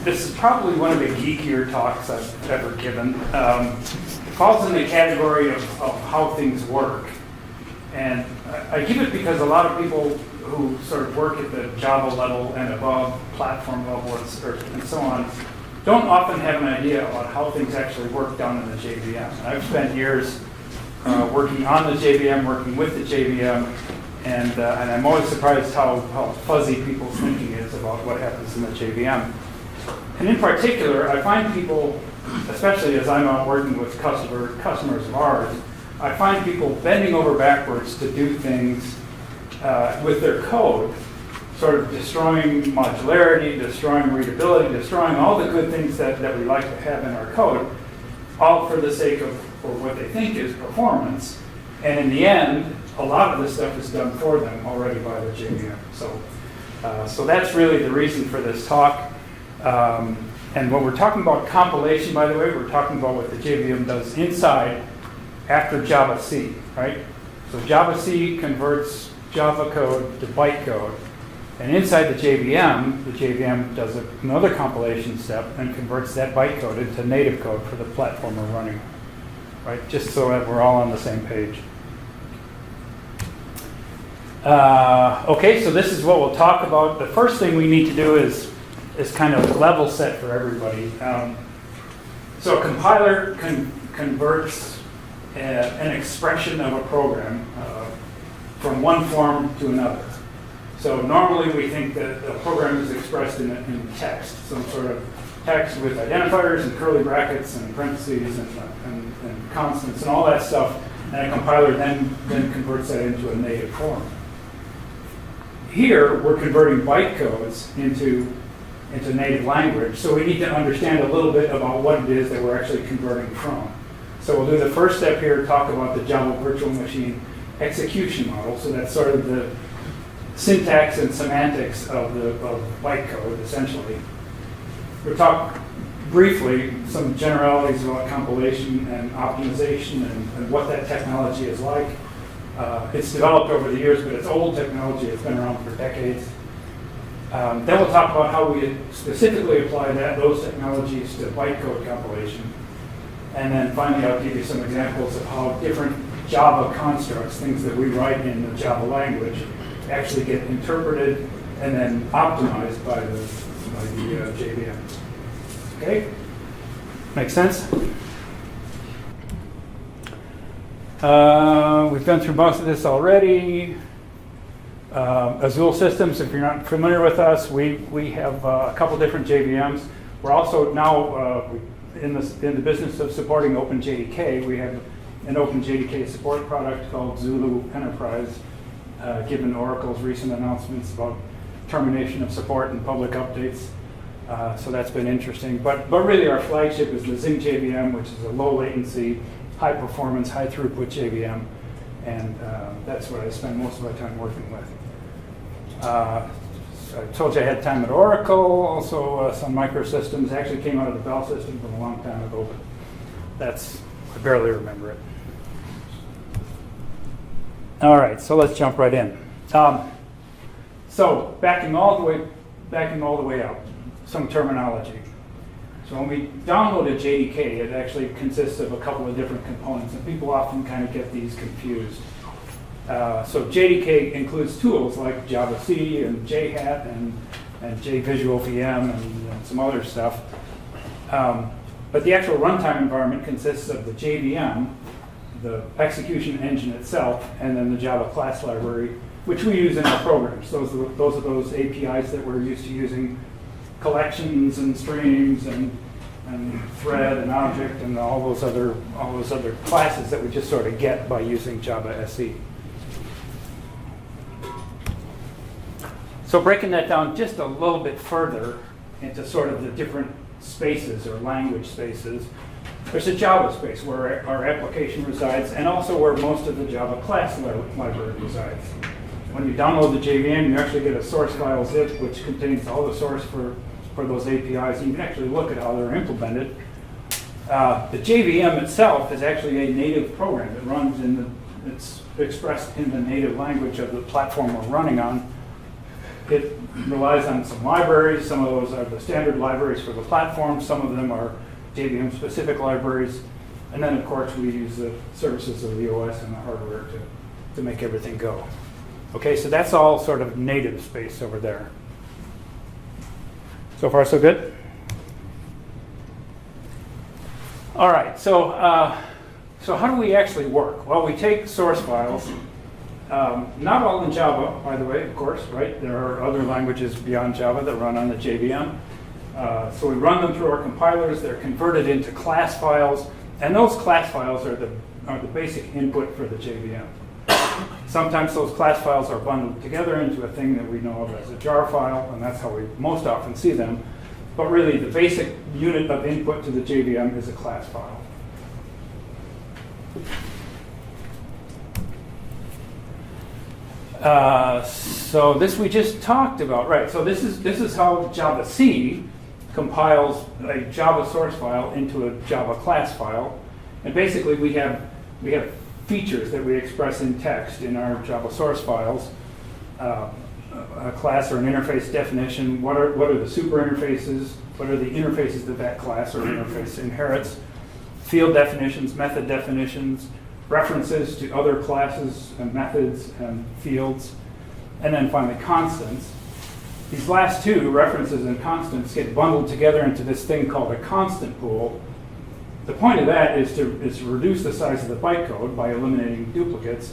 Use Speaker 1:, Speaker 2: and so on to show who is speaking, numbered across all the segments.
Speaker 1: this is probably one of the geekier talks I've ever given. It falls in the category of how things work. And I give it because a lot of people who sort of work at the Java level and above, platform level and so on, don't often have an idea about how things actually work down in the JVM. And I've spent years working on the JVM, working with the JVM, and I'm always surprised how fuzzy people's thinking is about what happens in the JVM. And in particular, I find people, especially as I'm out working with customers of ours, I find people bending over backwards to do things with their code, sort of destroying modularity, destroying readability, destroying all the good things that we like to have in our code, all for the sake of what they think is performance. And in the end, a lot of this stuff is done for them already by the JVM. So that's really the reason for this talk. And when we're talking about compilation, by the way, we're talking about what the JVM does inside after Java C, right? So Java C converts Java code to bytecode. And inside the JVM does another compilation step and converts that bytecode into native code for the platform we're running on, right? Just so that we're all on the same page. Okay, so this is what we'll talk about. The first thing we need to do is kind of level set for everybody. So a compiler converts an expression of a program from one form to another. So normally we think that a program is expressed in text, some sort of text with identifiers and curly brackets and parentheses and constants and all that stuff, and a compiler then converts that into a native form. Here we're converting bytecodes into native language, so we need to understand a little bit about what it is that we're actually converting from. So we'll do the first step here, talk about the Java virtual machine execution model. So that's sort of the syntax and semantics of bytecode, essentially. We'll talk briefly some generalities about compilation and optimization and what that technology is like. It's developed over the years, but it's old technology. It's been around for decades. Then we'll talk about how we specifically apply those technologies to bytecode compilation. And then finally, I'll give you some examples of how different Java constructs, things that we write in the Java language, actually get interpreted and then optimized by the JVM. Okay? Make sense? We've gone through most of this already. Azul Systems, if you're not familiar with us, we have a couple different JVMs. We're also now in the business of supporting OpenJDK. We have an OpenJDK support product called Zulu Enterprise, given Oracle's recent announcements about termination of support and public updates. So that's been interesting. But really our flagship is the Zing JVM, which is a low latency, high performance, high throughput JVM. And that's what I spend most of my time working with. I told you I had time at Oracle, also Sun Microsystems. Actually came out of the Bell system from a long time ago, but I barely remember it. All right, so let's jump right in. So backing all the way up, some terminology. So when we download a JDK, it actually consists of a couple of different components, and people often kind of get these confused. So JDK includes tools like Java C and JHat and JVisual VM and some other stuff. But the actual runtime environment consists of the JVM, the execution engine itself, and then the Java class library, which we use in our programs. Those are those APIs that we're used to using, collections and streams and thread and object and all those other classes that we just sort of get by using Java SE. So breaking that down just a little bit further into sort of the different spaces or language spaces, there's a Java space where our application resides and also where most of the Java class library resides. When you download the JVM, you actually get a source file zip which contains all the source for those APIs, and you can actually look at how they're implemented. The JVM itself is actually a native program. It runs it's expressed in the native language of the platform we're running on. it relies on some libraries. Some of those are the standard libraries for the platform. Some of them are JVM-specific libraries. And then, of course, we use the services of the OS and the hardware to make everything go. Okay, so that's all sort of native space over there. So far, so good? All right, so how do we actually work? Well, we take source files, not all in Java, by the way, of course, right? There are other languages beyond Java that run on the JVM. So we run them through our compilers. They're converted into class files, and those class files are the basic input for the JVM. Sometimes those class files are bundled together into a thing that we know of as a jar file, and that's how we most often see them. But really, the basic unit of input to the JVM is a class file. So this we just talked about, right? So this is how Java C compiles a Java source file into a Java class file, and basically we have features that we express in text in our Java source files. A class or an interface definition. What are the super interfaces? What are the interfaces that class or interface inherits? Field definitions, method definitions, references to other classes and methods and fields, and then finally constants. These last two, references and constants, get bundled together into this thing called a constant pool. The point of that is to reduce the size of the bytecode by eliminating duplicates,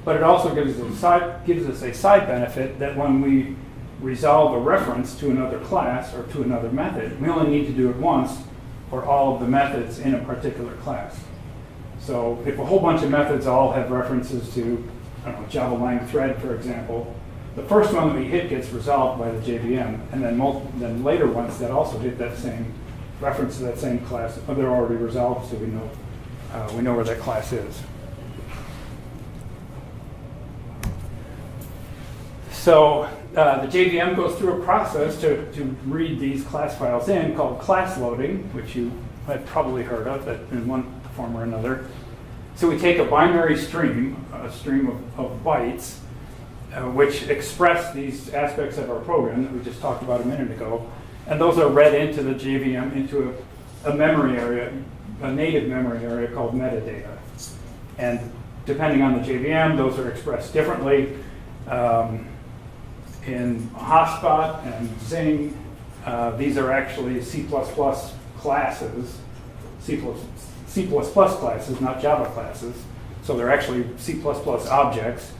Speaker 1: but it also gives us a side benefit that when we resolve a reference to another class or to another method, we only need to do it once for all of the methods in a particular class. So if a whole bunch of methods all have references to, I don't know, JavaOne thread, for example, the first one that we hit gets resolved by the JVM, and then later ones that also hit that same reference to that same class, they're already resolved, so we know where that class is. So the JVM goes through a process to read these class files in called class loading, which you have probably heard of in one form or another. So we take a binary stream, a stream of bytes, which express these aspects of our program that we just talked about a minute ago, and those are read into the JVM into a memory area, a native memory area called metadata. And depending on the JVM, those are expressed differently. In Hotspot and Zing, these are actually C++ classes, C++ classes, not Java classes. So they're actually C++ objects.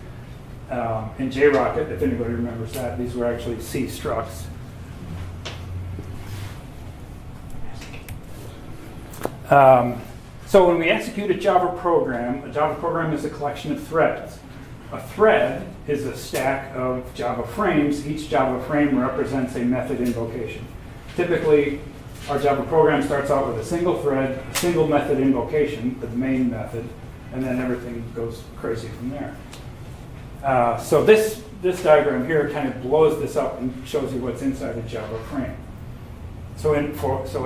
Speaker 1: In JRocket, if anybody remembers that, these were actually C structs. So when we execute a Java program is a collection of threads. A thread is a stack of Java frames. Each Java frame represents a method invocation. Typically, our Java program starts out with a single thread, a single method invocation, the main method, and then everything goes crazy from there. So this diagram here kind of blows this up and shows you what's inside a Java frame. So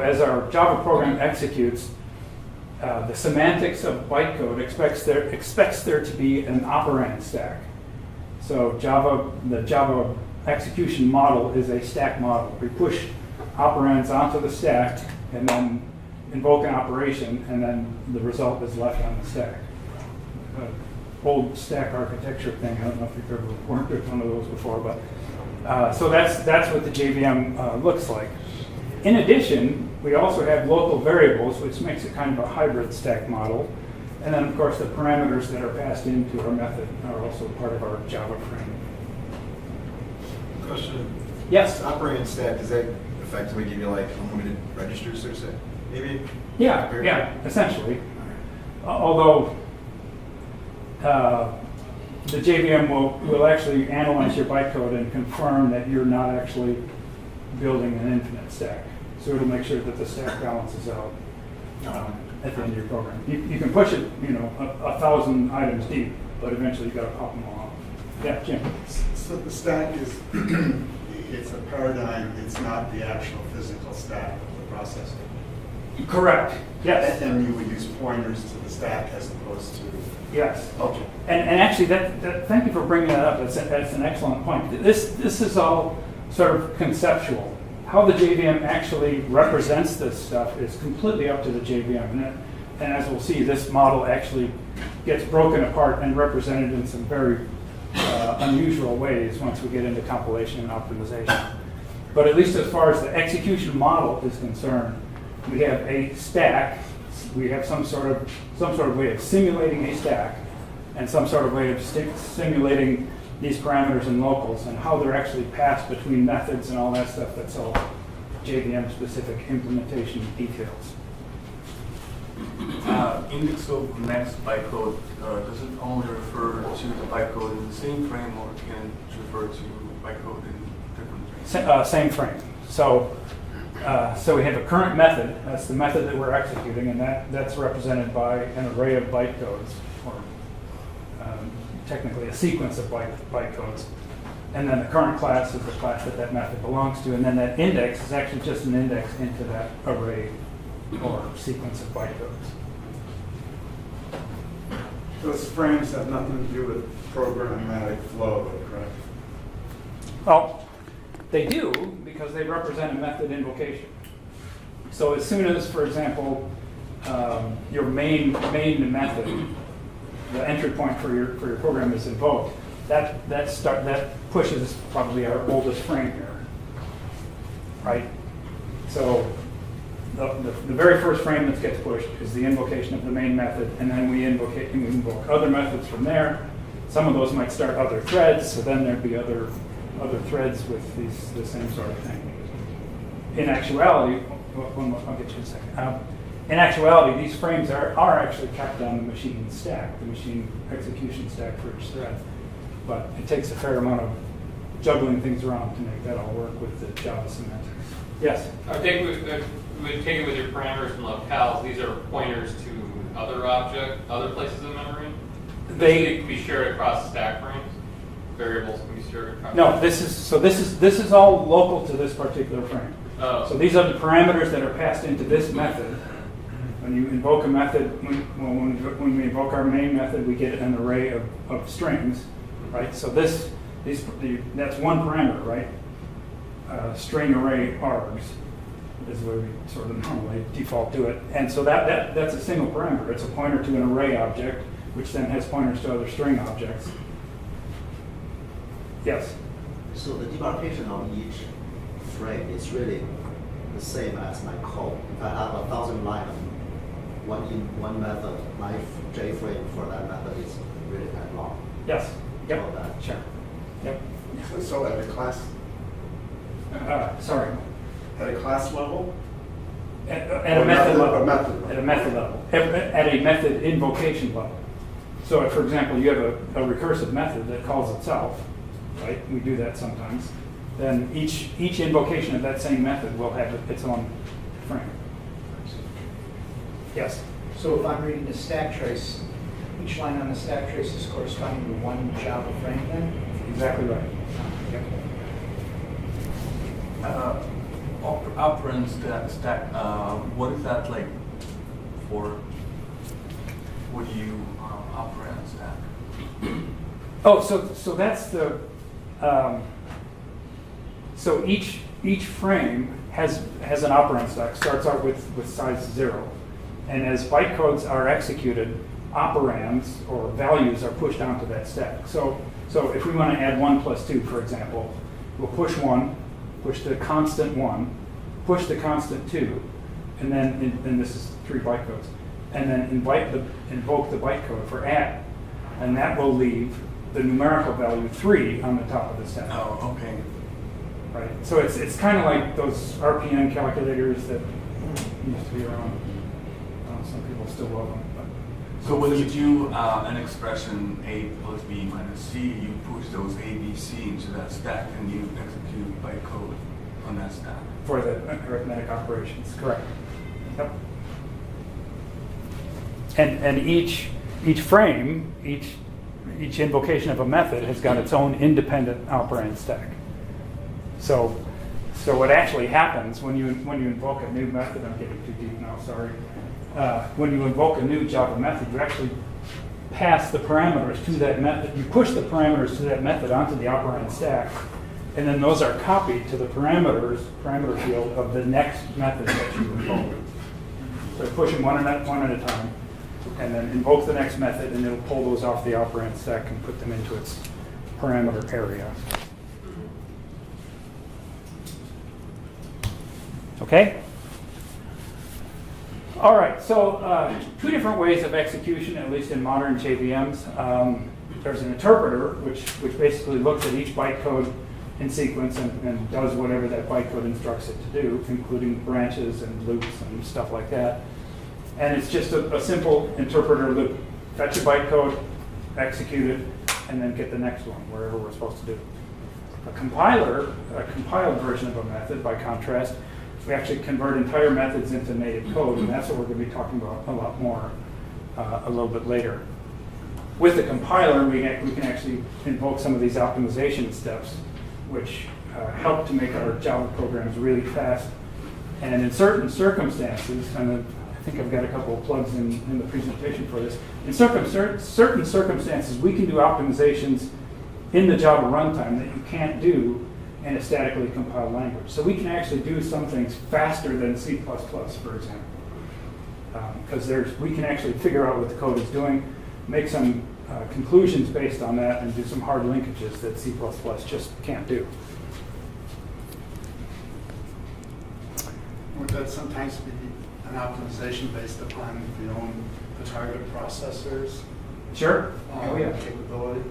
Speaker 1: as our Java program executes, the semantics of bytecode expects there to be an operand stack. So the Java execution model is a stack model. We push operands onto the stack and then invoke an operation, and then the result is left on the stack. Old stack architecture thing. I don't know if you've ever worked with one of those before, but so that's what the JVM looks like. In addition, we also have local variables, which makes it kind of a hybrid stack model. And then, of course, the parameters that are passed into our method are also part of our Java frame.
Speaker 2: Question.
Speaker 1: Yes?
Speaker 2: Operand stack, does that effectively give you like unlimited registers, so to say? Maybe?
Speaker 1: Yeah, essentially. Although the JVM will actually analyze your bytecode and confirm that you're not actually building an infinite stack. So it'll make sure that the stack balances out at the end of your program. You can push it, 1,000 items deep, but eventually you've got to pop them all out. Yeah, Jim.
Speaker 3: So the stack is, it's a paradigm, it's not the actual physical stack of the processor.
Speaker 1: Correct. Yes.
Speaker 3: And you would use pointers to the stack as opposed to.
Speaker 1: Yes.
Speaker 3: Okay.
Speaker 1: And actually, thank you for bringing that up. That's an excellent point. This is all sort of conceptual. How the JVM actually represents this stuff is completely up to the JVM. And as we'll see, this model actually gets broken apart and represented in some very unusual ways once we get into compilation and optimization. But at least as far as the execution model is concerned, we have a stack. We have some sort of way of simulating a stack, and some sort of way of simulating these parameters and locals, and how they're actually passed between methods and all that stuff. That's all JVM-specific implementation details.
Speaker 4: Index of next bytecode, does it only refer to the bytecode in the same frame, or can it refer to bytecode in different frames?
Speaker 1: Same frame. So we have a current method. That's the method that we're executing, and that's represented by an array of bytecodes, or technically a sequence of bytecodes. And then the current class is the class that method belongs to, and then that index is actually just an index into that array or sequence of bytecodes.
Speaker 3: Those frames have nothing to do with programmatic flow, correct?
Speaker 1: Well, they do, because they represent a method invocation. So as soon as, for example, your main method, the entry point for your program is invoked, that pushes probably our oldest frame here, right? So the very first frame that gets pushed is the invocation of the main method, and then we invoke other methods from there. Some of those might start other threads, so then there'd be other threads with the same sort of thing. In actuality, I'll get you in a second. In actuality, these frames are actually kept on the machine stack, the machine execution stack for each thread. But it takes a fair amount of juggling things around to make that all work with the Java semantics. Yes?
Speaker 5: I think we take it with your parameters and locales. These are pointers to other places in memory. They can be shared across stack frames. Variables can be shared across.
Speaker 1: No, this is all local to this particular frame.
Speaker 5: Oh.
Speaker 1: So these are the parameters that are passed into this method. When you invoke a method, when we invoke our main method, we get an array of strings, right? So that's one parameter, right? String array args is the way we sort of normally default to it. And so that's a single parameter. It's a pointer to an array object, which then has pointers to other string objects. Yes?
Speaker 6: So the demarcation of each frame is really the same as my code. If I have 1,000 lines, one method, my JFrame for that method is really that long.
Speaker 1: Yes. Yep.
Speaker 6: So that-
Speaker 1: Sure. Yep.
Speaker 3: So at a class
Speaker 1: Sorry.
Speaker 3: At a class level?
Speaker 1: At a method level.
Speaker 3: A method level.
Speaker 1: At a method level. At a method invocation level. So if, for example, you have a recursive method that calls itself, right? We do that sometimes. Then each invocation of that same method will have its own frame. Yes?
Speaker 7: So if I'm reading the stack trace, each line on the stack trace is corresponding to one Java frame then?
Speaker 1: Exactly right. Yep.
Speaker 4: Operand stack, what is that like for? What do you operand stack?
Speaker 1: Oh, so that's the so each frame has an operand stack. Starts out with size 0, and as bytecodes are executed, operands or values are pushed onto that stack. So if we want to add 1 plus 2, for example, we'll push 1, push the constant 1, push the constant 2, and then and this is 3 bytecodes, and then invoke the bytecode for add, and that will leave the numerical value 3 on the top of the stack.
Speaker 4: Oh, okay.
Speaker 1: Right. So it's kind of like those RPM calculators that used to be around. Some people still love them. But.
Speaker 4: So when you do an expression A plus B minus C, you push those A, B, C into that stack, and you execute bytecode on that stack.
Speaker 1: For the arithmetic operations, correct. Yep. And each frame, each invocation of a method has got its own independent operand stack. So So what actually happens when you invoke a new method, I'm getting too deep now, sorry. When you invoke a new Java method, you actually pass the parameters to that method. You push the parameters to that method onto the operand stack, and then those are copied to the parameter field of the next method that you invoke. So push them one at a time, and then invoke the next method, and it'll pull those off the operand stack and put them into its parameter area. Okay? All right, so two different ways of execution, at least in modern JVMs. There's an interpreter, which basically looks at each bytecode in sequence and does whatever that bytecode instructs it to do, including branches and loops and stuff like that. And it's just a simple interpreter loop. Fetch a bytecode, execute it, and then get the next one, wherever we're supposed to do. A compiler, a compiled version of a method, by contrast, we actually convert entire methods into native code, and that's what we're going to be talking about a lot more a little bit later. With the compiler, we can actually invoke some of these optimization steps, which help to make our Java programs really fast. And in certain circumstances, and I think I've got a couple of plugs in the presentation for this, in certain circumstances, we can do optimizations in the Java runtime that you can't do in a statically compiled language. So we can actually do some things faster than C++, for example. Because we can actually figure out what the code is doing, make some conclusions based on that, and do some hard linkages that C++ just can't do.
Speaker 3: Would that sometimes be an optimization based upon the target processor's
Speaker 1: Sure.
Speaker 3: capability?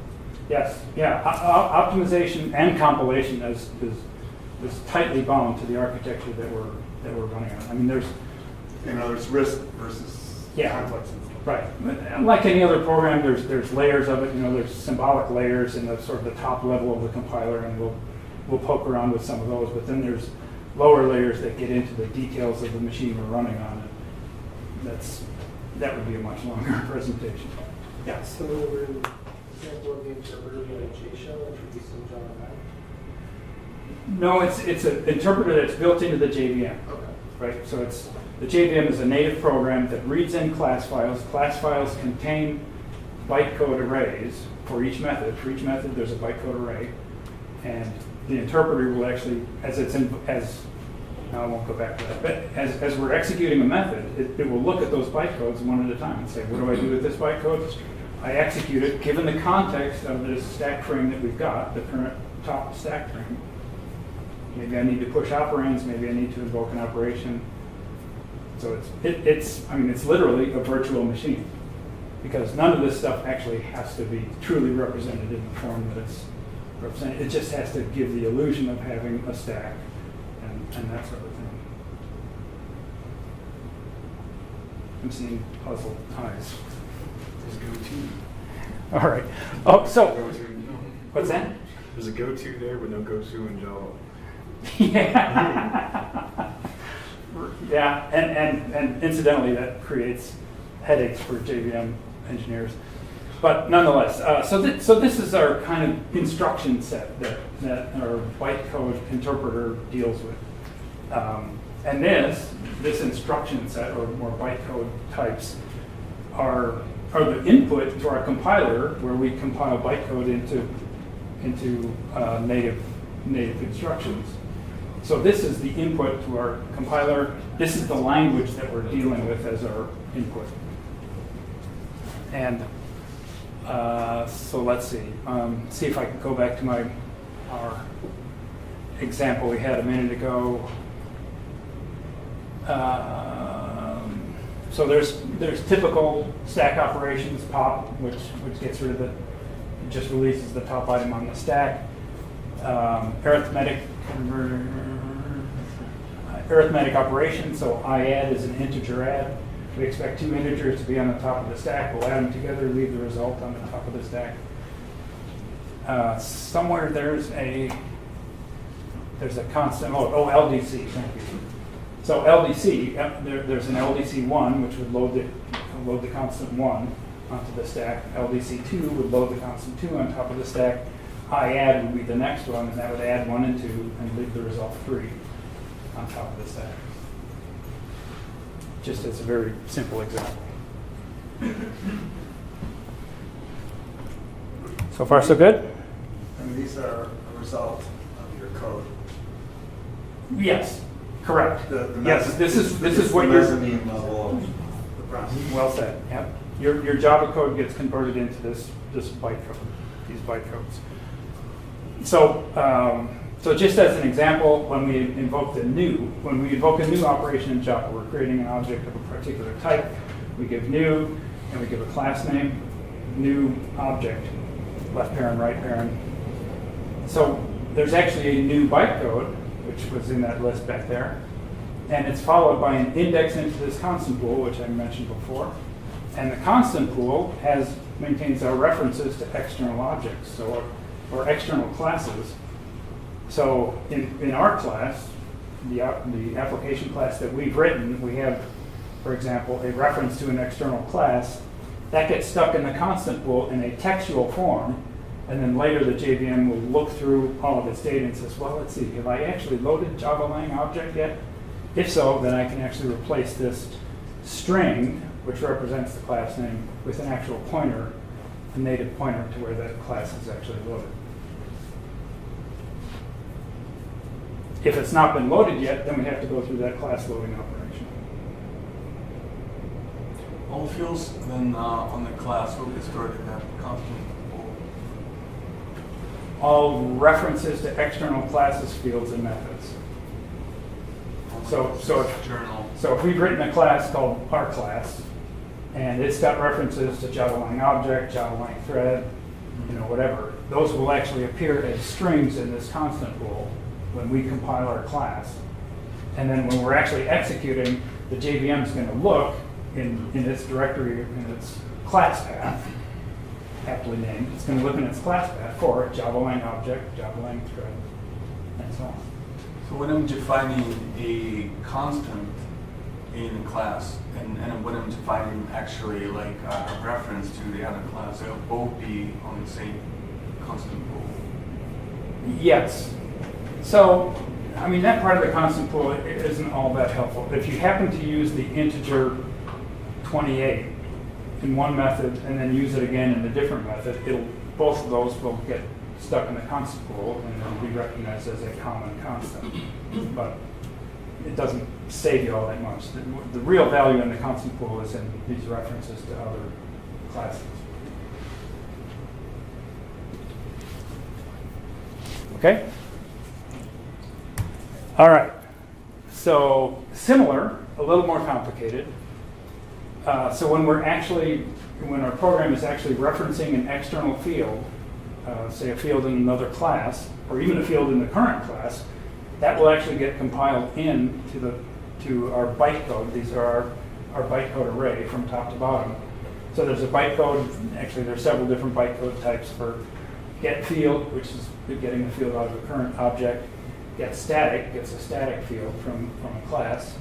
Speaker 1: Yes. Yeah. Optimization and compilation is tightly bound to the architecture that we're running on. I mean,
Speaker 3: there's risk versus complex and stuff.
Speaker 1: Right. Like any other program, there's layers of it. There's symbolic layers in the sort of the top level of the compiler, and we'll poke around with some of those. But then there's lower layers that get into the details of the machine we're running on. And that would be a much longer presentation. Yeah.
Speaker 8: So we're in example of the interpreter being a JShell introduced in JavaOne.
Speaker 1: No, it's an interpreter that's built into the JVM.
Speaker 8: Okay.
Speaker 1: Right. So the JVM is a native program that reads in class files. Class files contain bytecode arrays for each method. For each method, there's a bytecode array, and the interpreter will actually, now I won't go back to that, but as we're executing a method, it will look at those bytecodes one at a time and say, what do I do with this bytecode? I execute it, given the context of this stack frame that we've got, the current top stack frame. Maybe I need to push operands, maybe I need to invoke an operation. So it's literally a virtual machine, because none of this stuff actually has to be truly represented in the form that it's represented. It just has to give the illusion of having a stack and that sort of thing. I'm seeing puzzled eyes.
Speaker 2: There's a go-to.
Speaker 1: All right. Oh, so
Speaker 2: Go-to.
Speaker 1: what's that?
Speaker 2: There's a go-to there, but no go-to in Java.
Speaker 1: Yeah. Yeah, and incidentally, that creates headaches for JVM engineers. But nonetheless, so this is our kind of instruction set that our bytecode interpreter deals with. And this instruction set, or more bytecode types, are the input to our compiler, where we compile bytecode into native instructions. So this is the input to our compiler. This is the language that we're dealing with as our input. And so let's see. See if I can go back to our example we had a minute ago. So there's typical stack operations, pop, which gets rid of it just releases the top item on the stack. Arithmetic operation, so I add is an integer add. We expect two integers to be on the top of the stack. We'll add them together, leave the result on the top of the stack. Somewhere there's a constant, LDC, thank you. So LDC, there's an LDC1, which would load the constant 1 onto the stack. LDC2 would load the constant 2 on top of the stack. I add would be the next one, and that would add 1 and 2 and leave the result 3 on top of the stack. Just as a very simple example. So far, so good?
Speaker 3: And these are a result of your code.
Speaker 1: Yes, correct.
Speaker 3: The
Speaker 1: Yes, this is what
Speaker 3: the
Speaker 1: you're.
Speaker 3: mezzanine level of the process.
Speaker 1: Well said. Yep. Your Java code gets converted into this bytecode, these bytecodes. So just as an example, when we invoke a new operation in Java, we're creating an object of a particular type. We give new, and we give a class name, new object, left parent, right parent. So there's actually a new bytecode, which was in that list back there, and it's followed by an index into this constant pool, which I mentioned before. And the constant pool maintains our references to external objects, or external classes. So in our class, the application class that we've written, we have, for example, a reference to an external class that gets stuck in the constant pool in a textual form, and then later the JVM will look through all of its data and says, well, let's see, have I actually loaded JavaOne object yet? If so, then I can actually replace this string, which represents the class name, with an actual pointer, a native pointer to where that class is actually loaded. If it's not been loaded yet, then we have to go through that class loading operation.
Speaker 4: All fields then on the class will be stored in that constant pool.
Speaker 1: All references to external classes, fields, and methods. So if we've written a class called our class, and it's got references to JavaOne object, JavaOne thread, whatever, those will actually appear as strings in this constant pool when we compile our class. And then when we're actually executing, the JVM is going to look in its directory, in its class path, aptly named. It's going to look in its class path for JavaOne object, JavaOne thread, and so on.
Speaker 4: So when I'm defining a constant in a class, and when I'm defining actually like a reference to the other class, they'll both be on the same constant pool.
Speaker 1: Yes. So, I mean, that part of the constant pool isn't all that helpful. If you happen to use the integer 28 in one method and then use it again in a different method, both of those will get stuck in the constant pool and they'll be recognized as a common constant. But it doesn't save you all that much. The real value in the constant pool is in these references to other classes. Okay? All right. So similar, a little more complicated. So when our program is actually referencing an external field, say a field in another class, or even a field in the current class, that will actually get compiled to our bytecode. These are our bytecode array from top to bottom. So there's a bytecode, actually there's several different bytecode types for get field, which is getting a field out of a current object. Get static gets a static field from a class.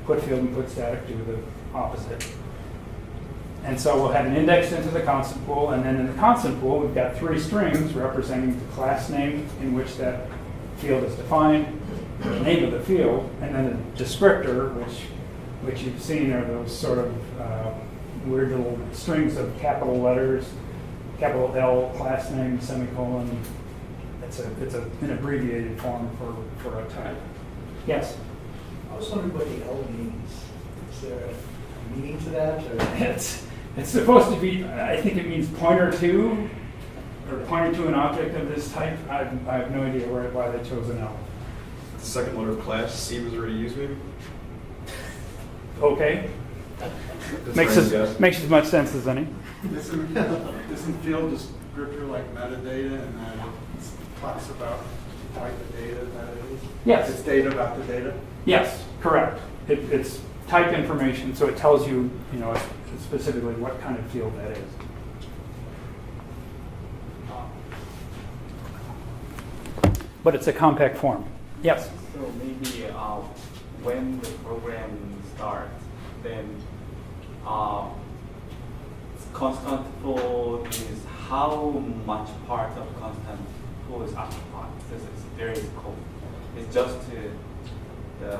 Speaker 1: Put field and put static do the opposite. And so we'll have an index into the constant pool, and then in the constant pool we've got 3 strings representing the class name in which that field is defined, the name of the field, and then a descriptor, which you've seen are those sort of weird little strings of capital letters, capital L, class name, semicolon. It's an abbreviated form for a type. Yes?
Speaker 7: I was wondering what the L means. Is there a meaning to that? Or?
Speaker 1: It's supposed to be, I think it means pointer to, or pointer to an object of this type. I have no idea why they chose an L.
Speaker 2: The second letter of class, C was already used maybe?
Speaker 1: Okay.
Speaker 2: Makes
Speaker 1: Makes as much sense as any.
Speaker 3: Isn't field descriptor like metadata, and then it talks about the type of data that it is?
Speaker 1: Yes.
Speaker 3: It's data about the data?
Speaker 1: Yes, correct. It's type information, so it tells you, specifically what kind of field that is. But it's a compact form. Yes?
Speaker 9: So maybe when the program starts, then constant flow is how much part of constant pool is occupied. There is code. It's just the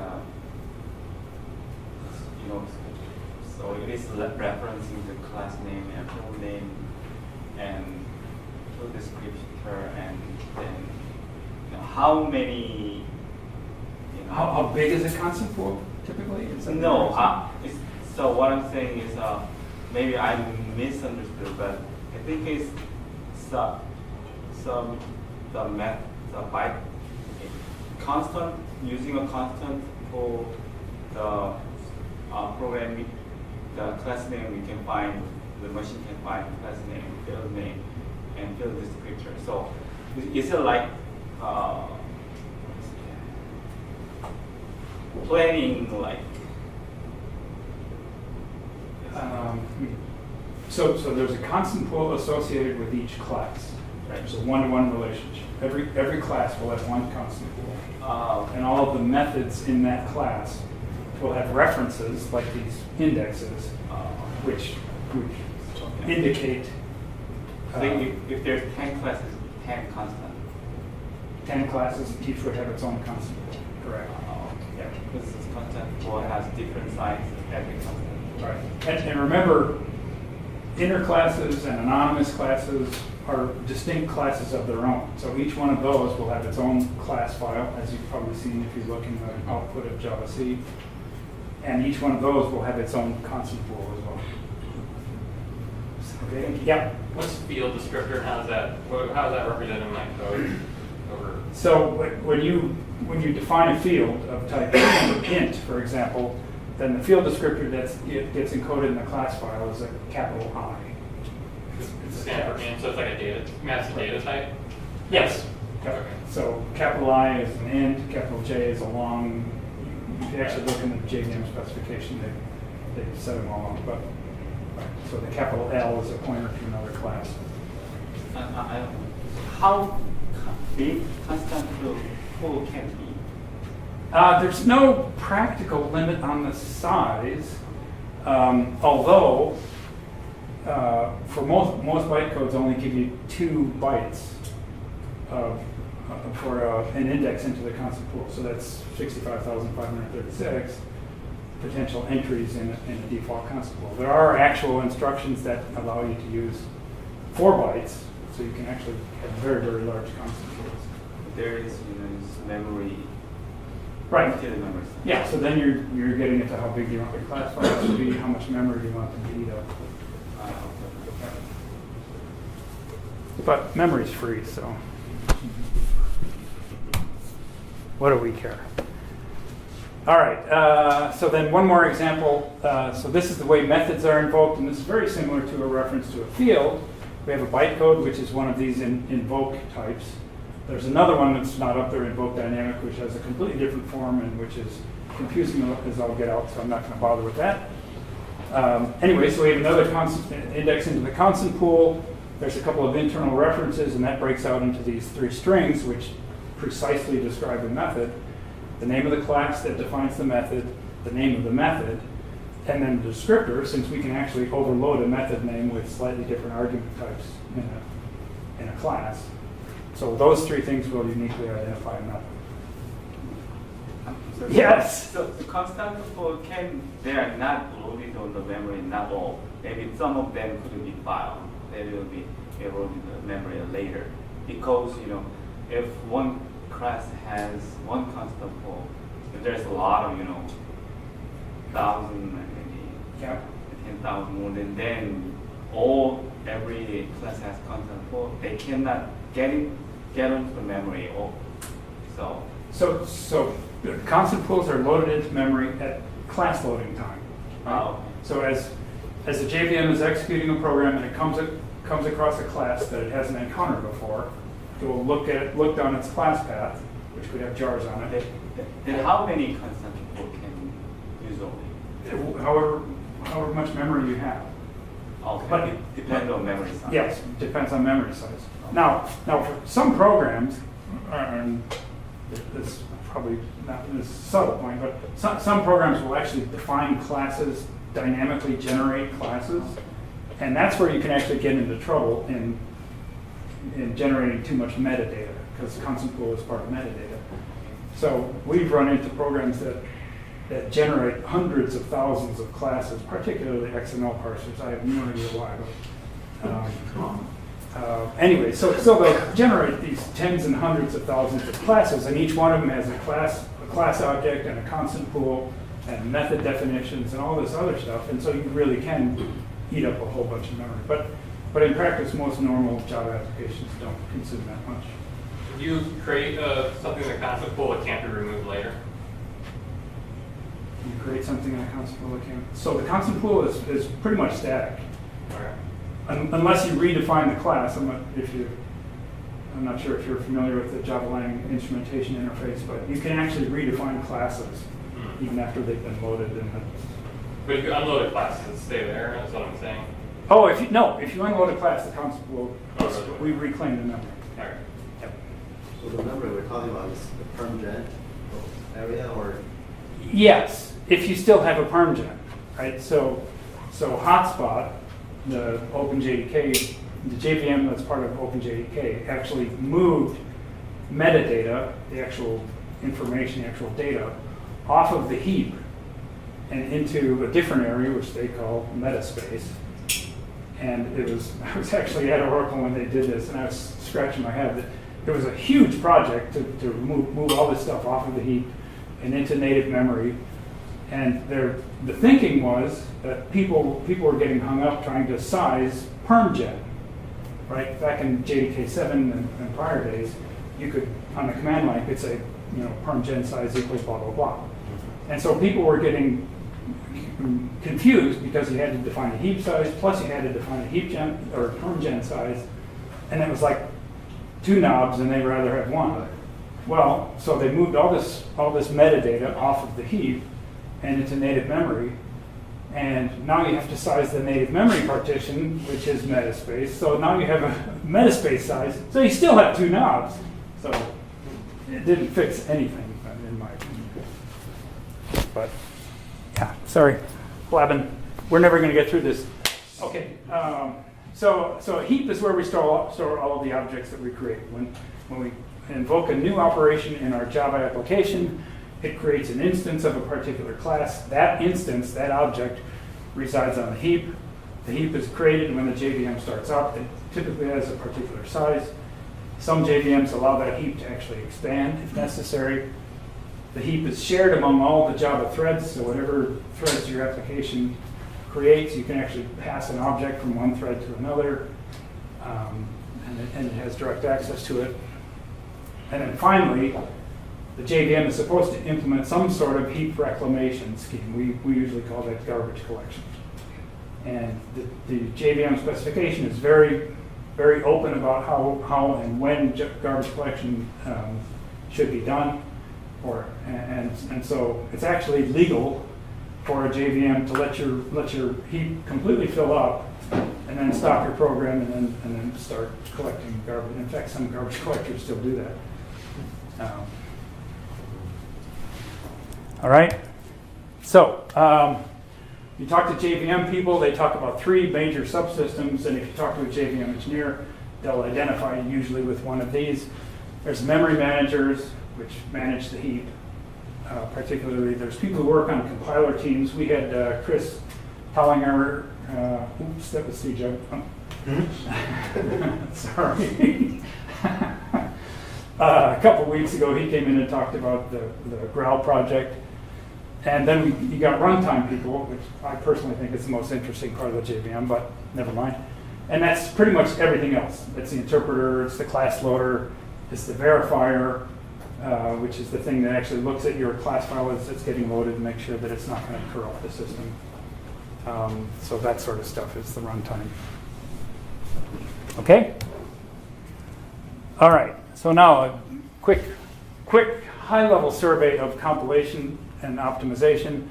Speaker 9: so it is referencing the class name and pool name and pool descriptor, and then how many.
Speaker 1: How big is a constant pool typically? Is that
Speaker 9: No,
Speaker 1: what
Speaker 9: so what I'm saying is maybe I misunderstood, but I think it's the byte constant, using a constant for the programming, the class name we can find, the machine can find class name, field name, and field descriptor. So is it like planning like?
Speaker 1: So there's a constant pool associated with each class. Right? There's a one-to-one relationship. Every class will have one constant pool. And all of the methods in that class will have references like these indexes, which indicate.
Speaker 9: So if there's 10 classes, 10 constant.
Speaker 1: 10 classes, each would have its own constant pool. Correct.
Speaker 9: Yeah, because this constant pool has different sizes every constant.
Speaker 1: Right. And remember, inner classes and anonymous classes are distinct classes of their own. So each one of those will have its own class file, as you've probably seen if you look in the output of Java-C. And each one of those will have its own constant pool as well. Okay. Yeah.
Speaker 5: What's field descriptor, and how's that represented in my code? Over.
Speaker 1: So when you define a field of type int, for example, then the field descriptor that gets encoded in the class file is a capital I.
Speaker 5: It's standard int, so it's like a data, maps the data type?
Speaker 1: Yes.
Speaker 5: Okay.
Speaker 1: So capital I is an int, capital J is a long. You can actually look in the JVM specification, they set them all up. But so the capital L is a pointer to another class.
Speaker 9: How big constant pool can be?
Speaker 1: There's no practical limit on the size, although for most bytecodes only give you 2 bytes for an index into the constant pool. So that's 65,536 potential entries in a default constant pool. There are actual instructions that allow you to use 4 bytes, so you can actually have very, very large constant pools.
Speaker 9: There is memory.
Speaker 1: Right.
Speaker 9: Memory.
Speaker 1: Yeah, so then you're getting into how big you want your class files to be, how much memory you want them to eat up. But memory's free, so what do we care? All right, so then one more example. So this is the way methods are invoked, and this is very similar to a reference to a field. We have a bytecode, which is one of these invoke types. There's another one that's not up there, invoke dynamic, which has a completely different form and which is confusing as I'll get out, so I'm not going to bother with that. Anyway, so we have another constant index into the constant pool. There's a couple of internal references, and that breaks out into these 3 strings, which precisely describe the method. The name of the class that defines the method, the name of the method, and then the descriptor, since we can actually overload a method name with slightly different argument types in a class. So those 3 things will uniquely identify a method.
Speaker 9: So
Speaker 1: Yes.
Speaker 9: So the constant pool they are not loaded on the memory, not all. Maybe some of them could be filed. They will be loaded in the memory later. Because if one class has one constant pool, if there's a lot of 1,000 maybe 10,000 more, then every class has constant pool. They cannot get onto the memory.
Speaker 1: So the constant pools are loaded into memory at class loading time. Right? So as the JVM is executing a program and it comes across a class that it hasn't encountered before, it will look down its class path, which could have jars on it.
Speaker 9: Then how many constant pool can usually?
Speaker 1: However much memory you have.
Speaker 9: Okay.
Speaker 1: But
Speaker 9: it depends on memory size.
Speaker 1: Yes, depends on memory size. Now for some programs, and it's probably not this subtle point, but some programs will actually define classes, dynamically generate classes, and that's where you can actually get into trouble in in generating too much metadata, because constant pool is part of metadata. So we've run into programs that generate hundreds of thousands of classes, particularly XML parsers. I have no idea why, but anyway, so they'll generate these tens and hundreds of thousands of classes, and each one of them has a class object and a constant pool and method definitions and all this other stuff, and so you really can eat up a whole bunch of memory. But in practice, most normal Java applications don't consume that much.
Speaker 5: If you create something in the constant pool, it can't be removed later.
Speaker 1: You create something in a constant pool account. So the constant pool is pretty much static.
Speaker 5: Okay.
Speaker 1: Unless you redefine the class. I'm not sure if you're familiar with the JavaOne instrumentation interface, but you can actually redefine classes even after they've been loaded.
Speaker 5: But if you unload a class, does it stay there? That's what I'm saying.
Speaker 1: Oh, if you unload a class, the constant pool, we reclaim the memory.
Speaker 5: All right.
Speaker 1: Yep.
Speaker 6: So the memory we're talking about is the permgen area, or?
Speaker 1: Yes, if you still have a permgen, right? So hotspot, the OpenJDK, the JVM that's part of OpenJDK, actually moved metadata, the actual information, the actual data, off of the heap and into a different area, which they call metaspace. And I was actually at Oracle when they did this, and I was scratching my head that it was a huge project to move all this stuff off of the heap and into native memory. And the thinking was that people were getting hung up trying to size permgen, right? Back in JDK 7 and prior days, you could, on the command line, could say, permgen size equals blah, blah, blah. And so people were getting confused because you had to define a heap size, plus you had to define a heap gen or permgen size, and it was like 2 knobs, and they'd rather have 1. Well, so they moved all this metadata off of the heap and into native memory, and now you have to size the native memory partition, which is metaspace. So now you have a metaspace size, so you still have 2 knobs. So it didn't fix anything, in my opinion. But yeah, sorry, blabbing. We're never going to get through this. Okay, so a heap is where we store all of the objects that we create. When we invoke a new operation in our Java application, it creates an instance of a particular class. That instance, that object, resides on the heap. The heap is created when the JVM starts up. It typically has a particular size. Some JVMs allow that heap to actually expand if necessary. The heap is shared among all the Java threads, so whatever threads your application creates, you can actually pass an object from one thread to another, and it has direct access to it. And then finally, the JVM is supposed to implement some sort of heap reclamation scheme. We usually call that garbage collection. And the JVM specification is very, very open about how and when garbage collection should be done. And so it's actually legal for a JVM to let your heap completely fill up, and then stop your program, and then start collecting garbage. In fact, some garbage collectors still do that. All right. So you talk to JVM people, they talk about 3 major subsystems, and if you talk to a JVM engineer, they'll identify you usually with one of these. There's memory managers, which manage the heap. Particularly, there's people who work on compiler teams. We had Chris Tollinger, oops, that was CJ. Sorry. A couple weeks ago, he came in and talked about the Growl project. And then you got runtime people, which I personally think is the most interesting part of the JVM, but never mind. And that's pretty much everything else. It's the interpreter, it's the class loader, it's the verifier, which is the thing that actually looks at your class file as it's getting loaded and make sure that it's not going to corrupt the system. So that sort of stuff is the runtime. Okay? All right. So now a quick high-level survey of compilation and optimization.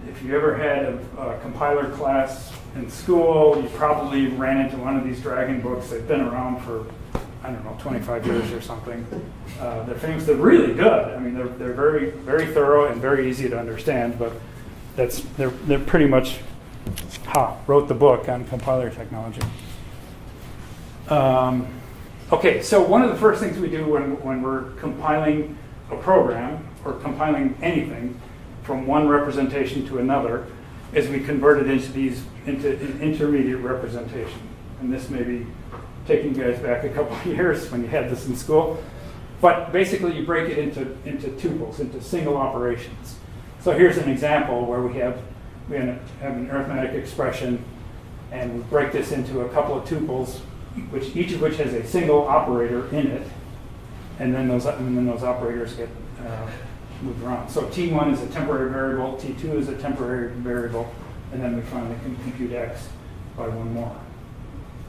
Speaker 1: If you ever had a compiler class in school, you probably ran into one of these Dragon books. They've been around for, 25 years or something. They're famous. They're really good. I mean, they're very, very thorough and very easy to understand. But they're pretty much wrote the book on compiler technology. Okay, so one of the first things we do when we're compiling a program or compiling anything from one representation to another is we convert it into an intermediate representation. And this may be taking you guys back a couple of years when you had this in school. But basically you break it into tuples, into single operations. So here's an example where we have an arithmetic expression, and we break this into a couple of tuples, each of which has a single operator in it, and then those operators get moved around. So T1 is a temporary variable, T2 is a temporary variable, and then we finally can compute X by one more.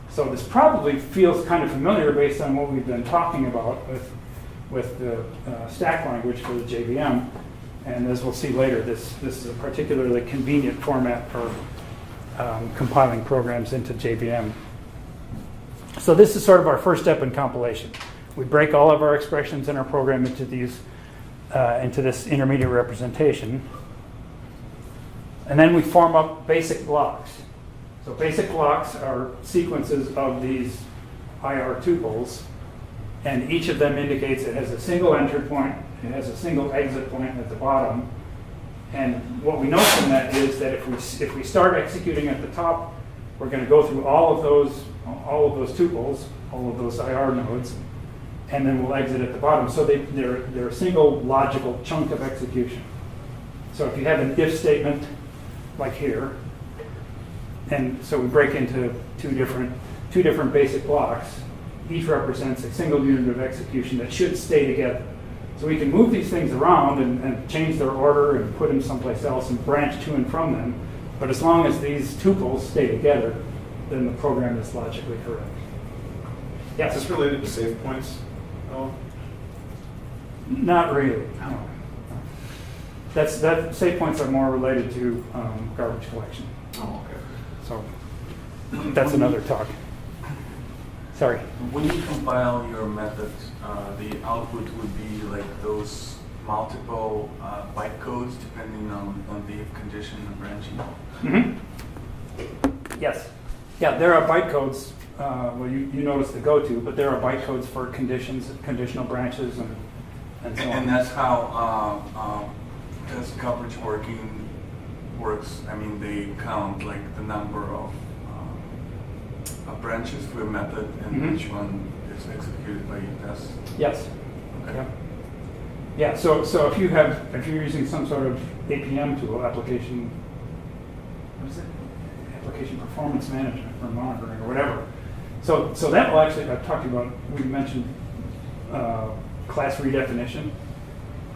Speaker 1: So this probably feels kind of familiar based on what we've been talking about with the stack language for the JVM. And as we'll see later, this is a particularly convenient format for compiling programs into JVM. So this is sort of our first step in compilation. We break all of our expressions in our program into this intermediate representation. And then we form up basic blocks. So basic blocks are sequences of these IR tuples, and each of them indicates it has a single entry point, it has a single exit point at the bottom. And what we know from that is that if we start executing at the top, we're going to go through all of those tuples, all of those IR nodes, and then we'll exit at the bottom. So they're a single logical chunk of execution. So if you have an if statement like here, and so we break into two different basic blocks, each represents a single unit of execution that should stay together. So we can move these things around and change their order and put them someplace else and branch to and from them. But as long as these tuples stay together, then the program is logically correct. Yes?
Speaker 2: Is this related to save points at all?
Speaker 1: Not really. No. Save points are more related to garbage collection.
Speaker 2: Oh, okay.
Speaker 1: So that's another talk. Sorry.
Speaker 4: When you compile your methods, the output would be like those multiple bytecodes depending on the if condition and branching.
Speaker 1: Mm-hmm. Yes. Yeah, there are bytecodes. Well, you notice the go-to, but there are bytecodes for conditions, conditional branches, and so on.
Speaker 4: And that's how does coverage works. I mean, they count like the number of branches to a method, and which one is executed by your test.
Speaker 1: Yes.
Speaker 4: Okay.
Speaker 1: Yeah. Yeah. So if you're using some sort of APM tool, application performance management or monitoring or whatever. So that will actually, I've talked about, we mentioned class redefinition.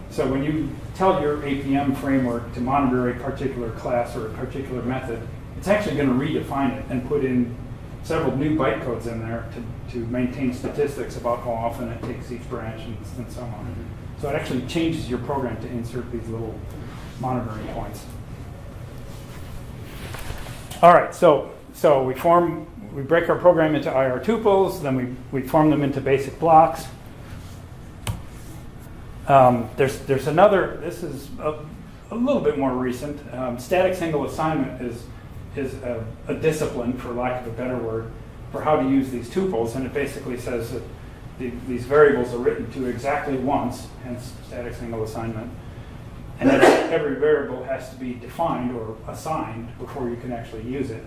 Speaker 1: So when you tell your APM framework to monitor a particular class or a particular method, it's actually going to redefine it and put in several new bytecodes in there to maintain statistics about how often it takes each branch and so on. So it actually changes your program to insert these little monitoring points. All right, so we break our program into IR tuples, then we form them into basic blocks. There's another, this is a little bit more recent. Static single assignment is a discipline, for lack of a better word, for how to use these tuples, and it basically says that these variables are written to exactly once, hence static single assignment, and that every variable has to be defined or assigned before you can actually use it.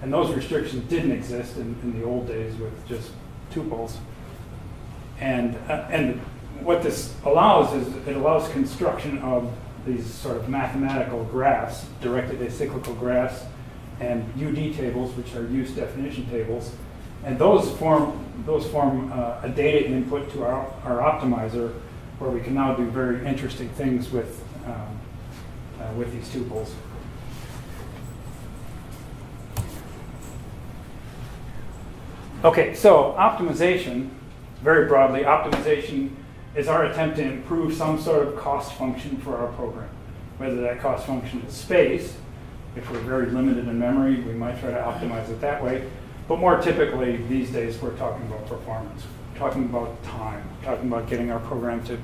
Speaker 1: And those restrictions didn't exist in the old days with just tuples. And what this allows is it allows construction of these sort of mathematical graphs, directed acyclical graphs, and UD tables, which are use definition tables, and those form a data input to our optimizer, where we can now do very interesting things with these tuples. Okay, so optimization, very broadly, optimization is our attempt to improve some sort of cost function for our program. Whether that cost function is space, if we're very limited in memory, we might try to optimize it that way. But more typically, these days, we're talking about performance. We're talking about time. We're talking about getting our program to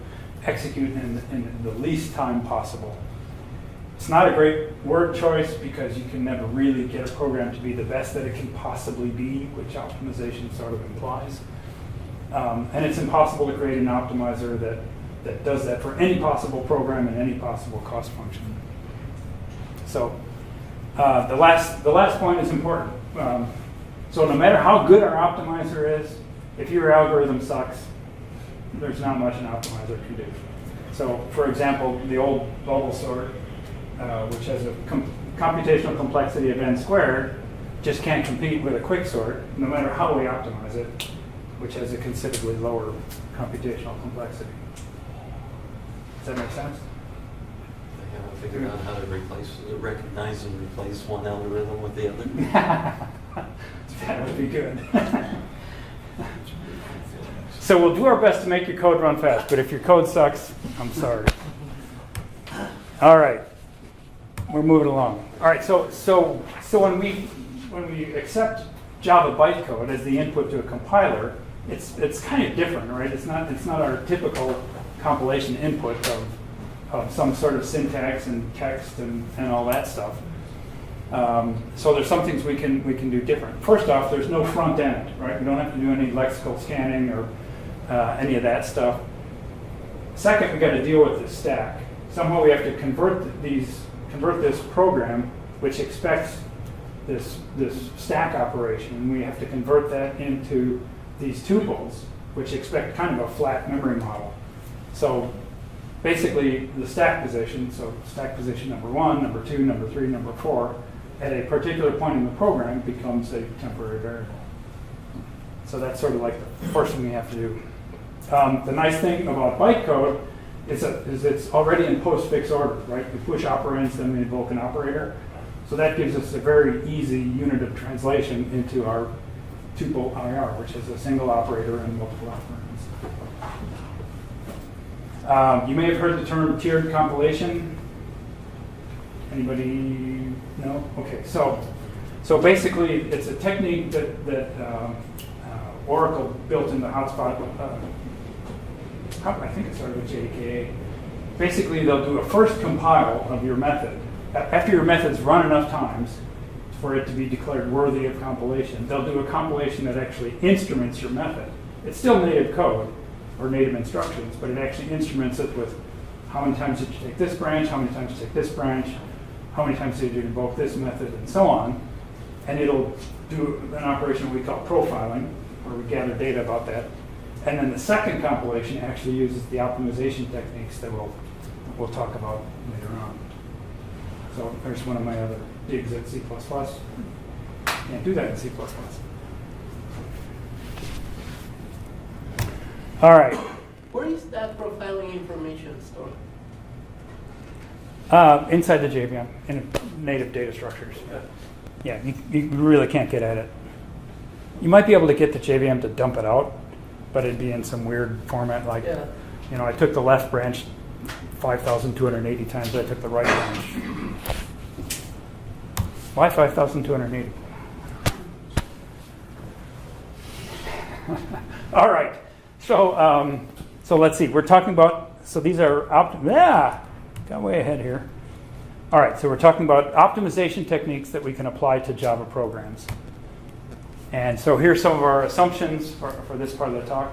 Speaker 1: execute in the least time possible. It's not a great word choice because you can never really get a program to be the best that it can possibly be, which optimization sort of implies. And it's impossible to create an optimizer that does that for any possible program and any possible cost function. So the last point is important. So no matter how good our optimizer is, if your algorithm sucks, there's not much an optimizer can do. So for example, the old bubble sort, which has a computational complexity of n squared, just can't compete with a quick sort, no matter how we optimize it, which has a considerably lower computational complexity. Does that make sense?
Speaker 10: They haven't figured out how to recognize and replace one algorithm with the other.
Speaker 1: That would be good. So we'll do our best to make your code run fast, but if your code sucks, I'm sorry. All right, we're moving along. All right, so when we accept Java bytecode as the input to a compiler, it's kind of different, right? It's not our typical compilation input of some sort of syntax and text and all that stuff. So there's some things we can do different. First off, there's no front end, right? We don't have to do any lexical scanning or any of that stuff. Second, we got to deal with this stack. Somehow we have to convert this program, which expects this stack operation, and we have to convert that into these tuples, which expect kind of a flat memory model. So basically, the stack position, so stack position number 1, number 2, number 3, number 4, at a particular point in the program becomes a temporary variable. So that's sort of like the first thing we have to do. The nice thing about bytecode is it's already in postfix order, right? We push operands, then we invoke an operator. So that gives us a very easy unit of translation into our tuple IR, which is a single operator and multiple operands. You may have heard the term tiered compilation. Anybody know? Okay, so basically it's a technique that Oracle built in the hotspot. I think it started with JDKA. Basically, they'll do a first compile of your method. After your method's run enough times for it to be declared worthy of compilation, they'll do a compilation that actually instruments your method. It's still native code or native instructions, but it actually instruments it with how many times did you take this branch, how many times did you take this branch, how many times did you invoke this method, and so on. And it'll do an operation we call profiling, where we gather data about that. And then the second compilation actually uses the optimization techniques that we'll talk about later on. So there's one of my other digs at C++. Can't do that in C++. All right.
Speaker 8: Where is that profiling information stored?
Speaker 1: Inside the JVM, in native data structures. Yeah, you really can't get at it. You might be able to get the JVM to dump it out, but it'd be in some weird format like, I took the left branch 5,280 times, I took the right branch. Why 5,280? All right, so let's see, we're talking about, so these are, got way ahead here. All right, so we're talking about optimization techniques that we can apply to Java programs. And so here's some of our assumptions for this part of the talk.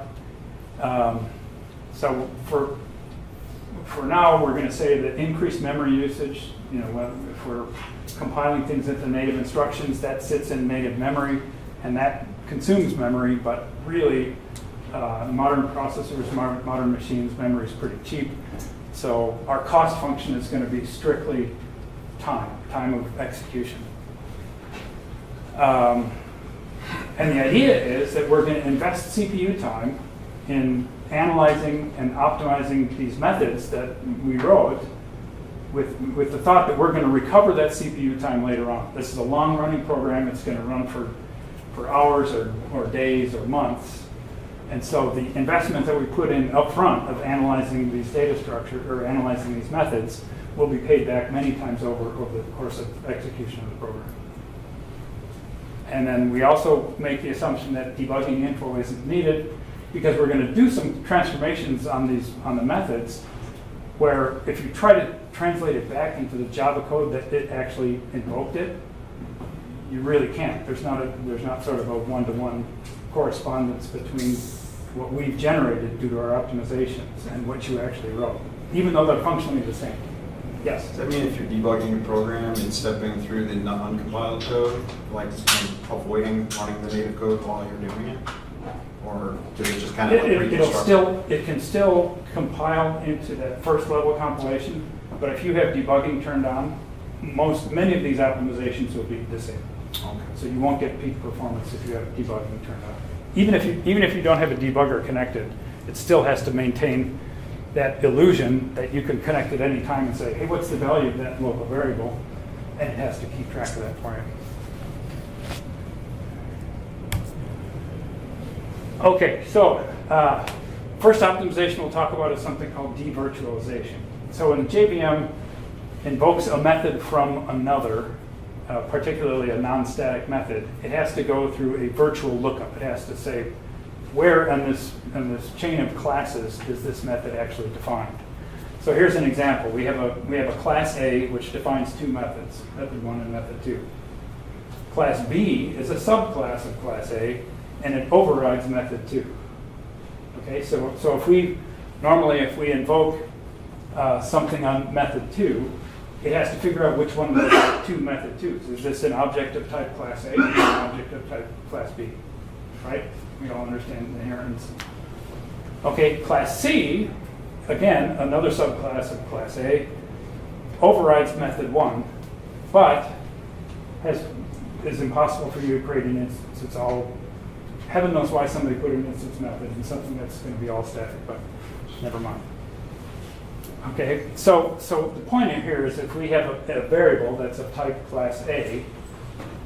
Speaker 1: So for now, we're going to say that increased memory usage, if we're compiling things into native instructions, that sits in native memory, and that consumes memory, but really, modern processors, modern machines, memory is pretty cheap. So our cost function is going to be strictly time of execution. And the idea is that we're going to invest CPU time in analyzing and optimizing these methods that we wrote with the thought that we're going to recover that CPU time later on. This is a long-running program. It's going to run for hours or days or months. And so the investment that we put in upfront of analyzing these data structures or analyzing these methods will be paid back many times over the course of execution of the program. And then we also make the assumption that debugging info isn't needed because we're going to do some transformations on the methods where if you try to translate it back into the Java code that it actually invoked it, you really can't. There's not sort of a one-to-one correspondence between what we've generated due to our optimizations and what you actually wrote, even though they're functionally the same. Yes?
Speaker 2: Does that mean if you're debugging a program and stepping through the uncompiled code, like avoiding running the native code while you're doing it? Or does it just kind of like reconstruct?
Speaker 1: It can still compile into that first level compilation, but if you have debugging turned on, many of these optimizations will be disabled.
Speaker 2: Okay.
Speaker 1: So you won't get peak performance if you have debugging turned on. Even if you don't have a debugger connected, it still has to maintain that illusion that you can connect at any time and say, hey, what's the value of that local variable? And it has to keep track of that for you. Okay, so first optimization we'll talk about is something called devirtualization. So when JVM invokes a method from another, particularly a non-static method, it has to go through a virtual lookup. It has to say, where on this chain of classes is this method actually defined? So here's an example. We have a class A which defines two methods, method 1 and method 2. Class B is a subclass of class A, and it overrides method 2. Okay, so if we invoke something on method 2, it has to figure out which one of those two method 2s. Is this an object of type class A or an object of type class B? Right? We all understand the inheritance. Okay, class C, again, another subclass of class A, overrides method 1, but is impossible for you to create an instance. It's all, heaven knows why somebody put an instance method in something that's going to be all static, but never mind. Okay, so the point here is if we have a variable that's of type class A,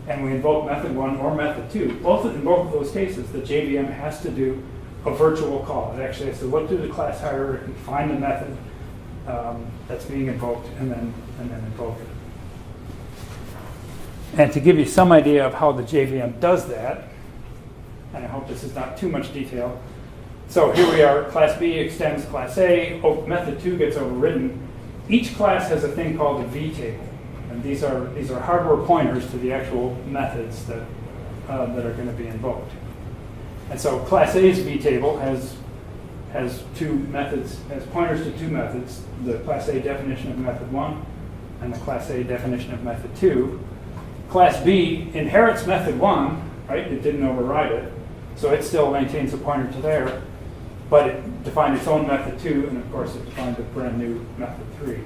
Speaker 1: and we invoke method 1 or method 2, in both of those cases, the JVM has to do a virtual call. It actually has to look through the class hierarchy, find the method that's being invoked, and then invoke it. And to give you some idea of how the JVM does that, and I hope this is not too much detail, so here we are, class B extends class A, method 2 gets overridden. Each class has a thing called a V table. And these are hardware pointers to the actual methods that are going to be invoked. And so class A's V table has two methods, has pointers to two methods, the class A definition of method 1 and the class A definition of method 2. Class B inherits method 1, right? It didn't override it, so it still maintains a pointer to there, but it defined its own method 2, and of course it defined a brand new method 3.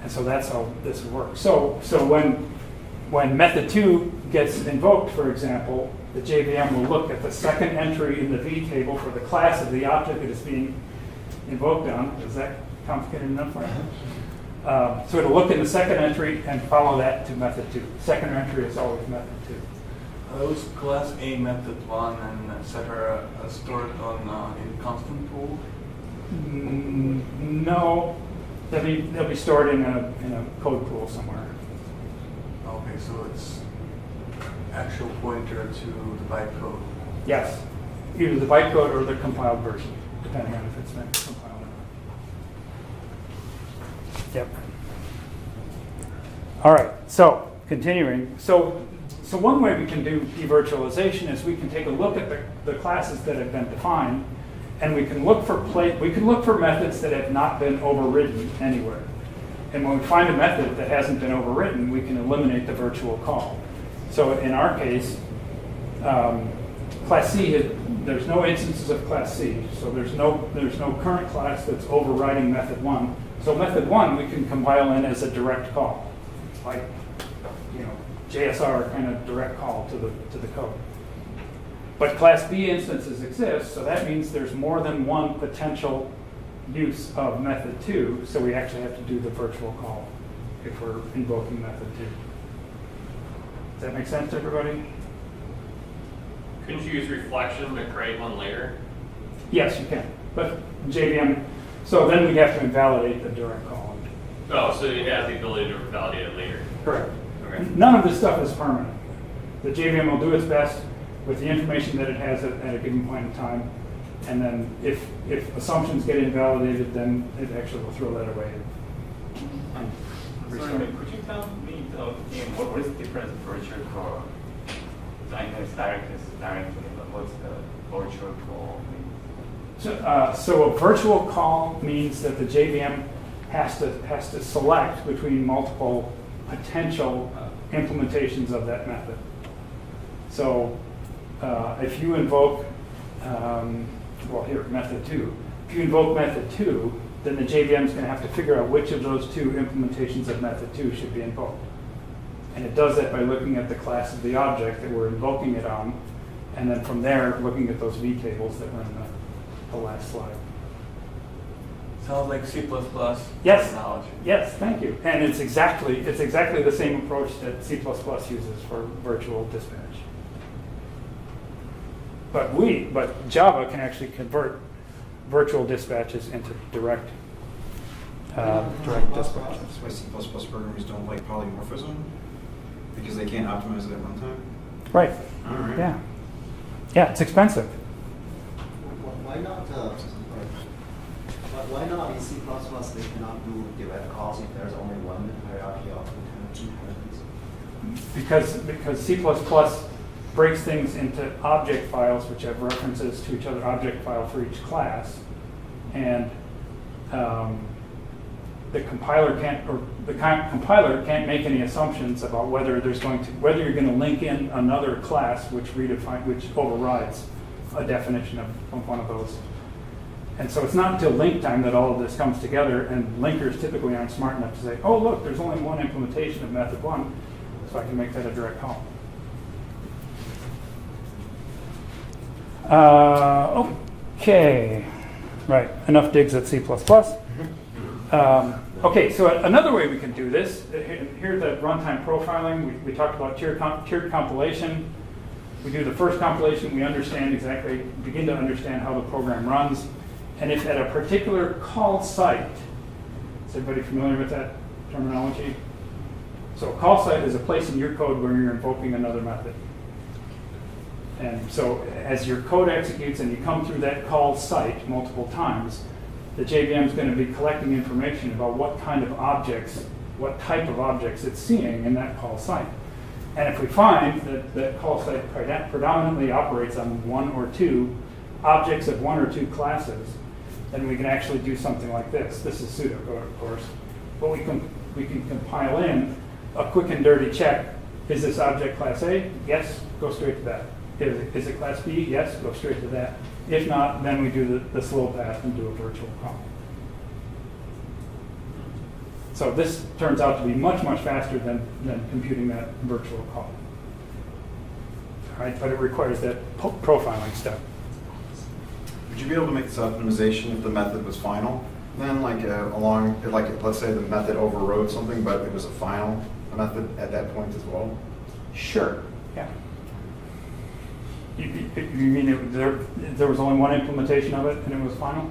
Speaker 1: And so that's how this works. So when method 2 gets invoked, for example, the JVM will look at the second entry in the V table for the class of the object that is being invoked on. Is that complicated enough for you? So it'll look in the second entry and follow that to method 2. Second entry is always method 2.
Speaker 4: Those class A, method 1, and etc. are stored in constant pool?
Speaker 1: No. They'll be stored in a code pool somewhere.
Speaker 4: Okay, so it's actual pointer to the bytecode.
Speaker 1: Yes, either the bytecode or the compiled version, depending on if it's been compiled or not. Yep. All right. So continuing. So one way we can do devirtualization is we can take a look at the classes that have been defined. And we can look for methods that have not been overridden anywhere. And when we find a method that hasn't been overridden, we can eliminate the virtual call. So in our case, class C, there's no instances of class C. So there's no current class that's overriding method 1. So method 1 we can compile in as a direct call, like JSR kind of direct call to the code. But class B instances exist, so that means there's more than one potential use of method 2, so we actually have to do the virtual call if we're invoking method 2. Does that make sense to everybody?
Speaker 5: Couldn't you use reflection to create one later?
Speaker 1: Yes, you can. But JVM, so then we'd have to invalidate the direct call.
Speaker 5: Oh, so it has the ability to validate it later.
Speaker 1: Correct.
Speaker 5: Okay.
Speaker 1: None of this stuff is permanent. The JVM will do its best with the information that it has at a given point in time. And then if assumptions get invalidated, then it actually will throw that away and
Speaker 9: Sorry, could you tell me what is the difference virtual call? I know it's directly, but what's the virtual call mean?
Speaker 1: So a virtual call means that the JVM has to select between multiple potential implementations of that method. So if you invoke, method 2. If you invoke method 2, then the JVM is going to have to figure out which of those 2 implementations of method 2 should be invoked. And it does that by looking at the class of the object that we're invoking it on, and then from there, looking at those V tables that were in the last slide.
Speaker 4: Sounds like C++
Speaker 1: Yes.
Speaker 4: technology.
Speaker 1: Yes, thank you. And it's exactly the same approach that C++ uses for virtual dispatch. But Java can actually convert virtual dispatches into direct dispatches.
Speaker 2: That's why C++ programmers don't like polymorphism, because they can't optimize it at runtime.
Speaker 1: Right.
Speaker 2: All right.
Speaker 1: Yeah. Yeah, it's expensive.
Speaker 6: Why not? Why not in C++ they cannot do direct calls if there's only one hierarchy of dependencies?
Speaker 1: Because C++ breaks things into object files which have references to each other, object file for each class, and the compiler can't make any assumptions about whether you're going to link in another class which overrides a definition of one of those. And so it's not until link time that all of this comes together, and linkers typically aren't smart enough to say, oh, look, there's only one implementation of method 1, so I can make that a direct call. Okay, right, enough digs at C++. Okay, so another way we can do this, here's the runtime profiling. We talked about tiered compilation. We do the first compilation, we begin to understand how the program runs. And if at a particular call site, is everybody familiar with that terminology? So a call site is a place in your code where you're invoking another method. And so as your code executes and you come through that call site multiple times, the JVM is going to be collecting information about what type of objects it's seeing in that call site. And if we find that that call site predominantly operates on 1 or 2 objects of 1 or 2 classes, then we can actually do something like this. This is pseudocode, of course. But we can compile in a quick and dirty check. Is this object class A? Yes, go straight to that. Is it class B? Yes, go straight to that. If not, then we do the slow path and do a virtual call. So this turns out to be much, much faster than computing that virtual call. All right, but it requires that profiling step.
Speaker 2: Would you be able to make this optimization if the method was final? Then, let's say the method overrode something, but it was a final method at that point as well?
Speaker 1: Sure, yeah. You mean there was only one implementation of it and it was final?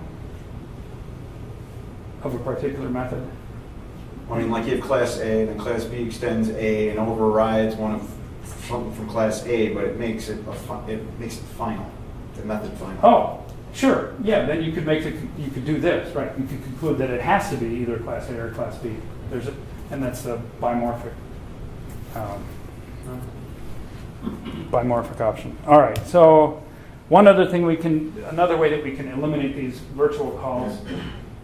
Speaker 1: Of a particular method?
Speaker 2: I mean, like you have class A, then class B extends A and overrides something from class A, but it makes it final, the method final.
Speaker 1: Oh, sure. Yeah, then you could do this, right? You could conclude that it has to be either class A or class B. And that's the bimorphic option. All right. So another way that we can eliminate these virtual calls,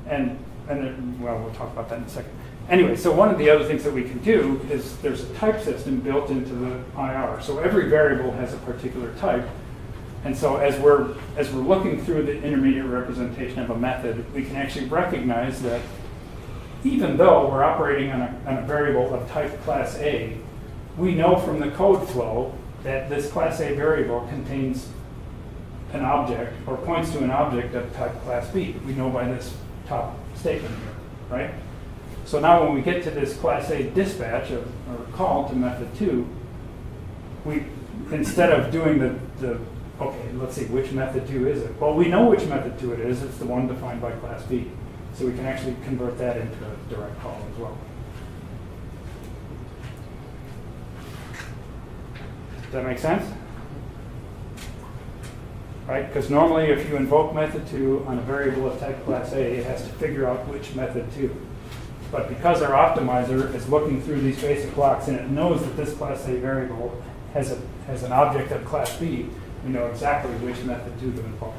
Speaker 1: and we'll talk about that in a second. Anyway, so one of the other things that we can do is there's a type system built into the IR. So every variable has a particular type. And so as we're looking through the intermediate representation of a method, we can actually recognize that even though we're operating on a variable of type class A, we know from the code flow that this class A variable contains an object or points to an object of type class B. We know by this top statement here, right? So now when we get to this class A dispatch or call to method 2, we, instead of doing okay, let's see, which method 2 is it? Well, we know which method 2 it is. It's the one defined by class B. So we can actually convert that into a direct call as well. Does that make sense? Right? Because normally if you invoke method 2 on a variable of type class A, it has to figure out which method 2. But because our optimizer is looking through these basic blocks and it knows that this class A variable has an object of class B, we know exactly which method to invoke.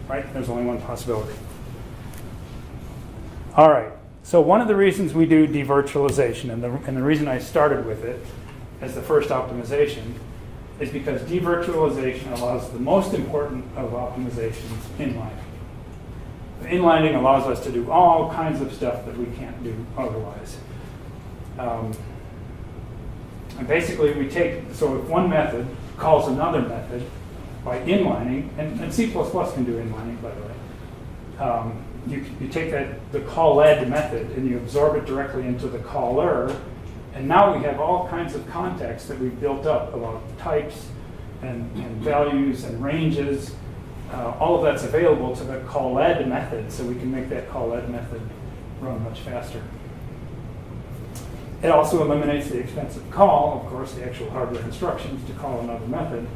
Speaker 1: Right? There's only one possibility. All right. So one of the reasons we do devirtualization, and the reason I started with it as the first optimization, is because devirtualization allows the most important of optimizations, inlining. Inlining allows us to do all kinds of stuff that we can't do otherwise. And basically we take, so if one method calls another method by inlining, and C++ can do inlining, by the way, you take the called method and you absorb it directly into the caller, and now we have all kinds of context that we've built up about types and values and ranges. All of that's available to the called method, so we can make that called method run much faster. It also eliminates the expensive call, of course, the actual hardware instructions to call another method.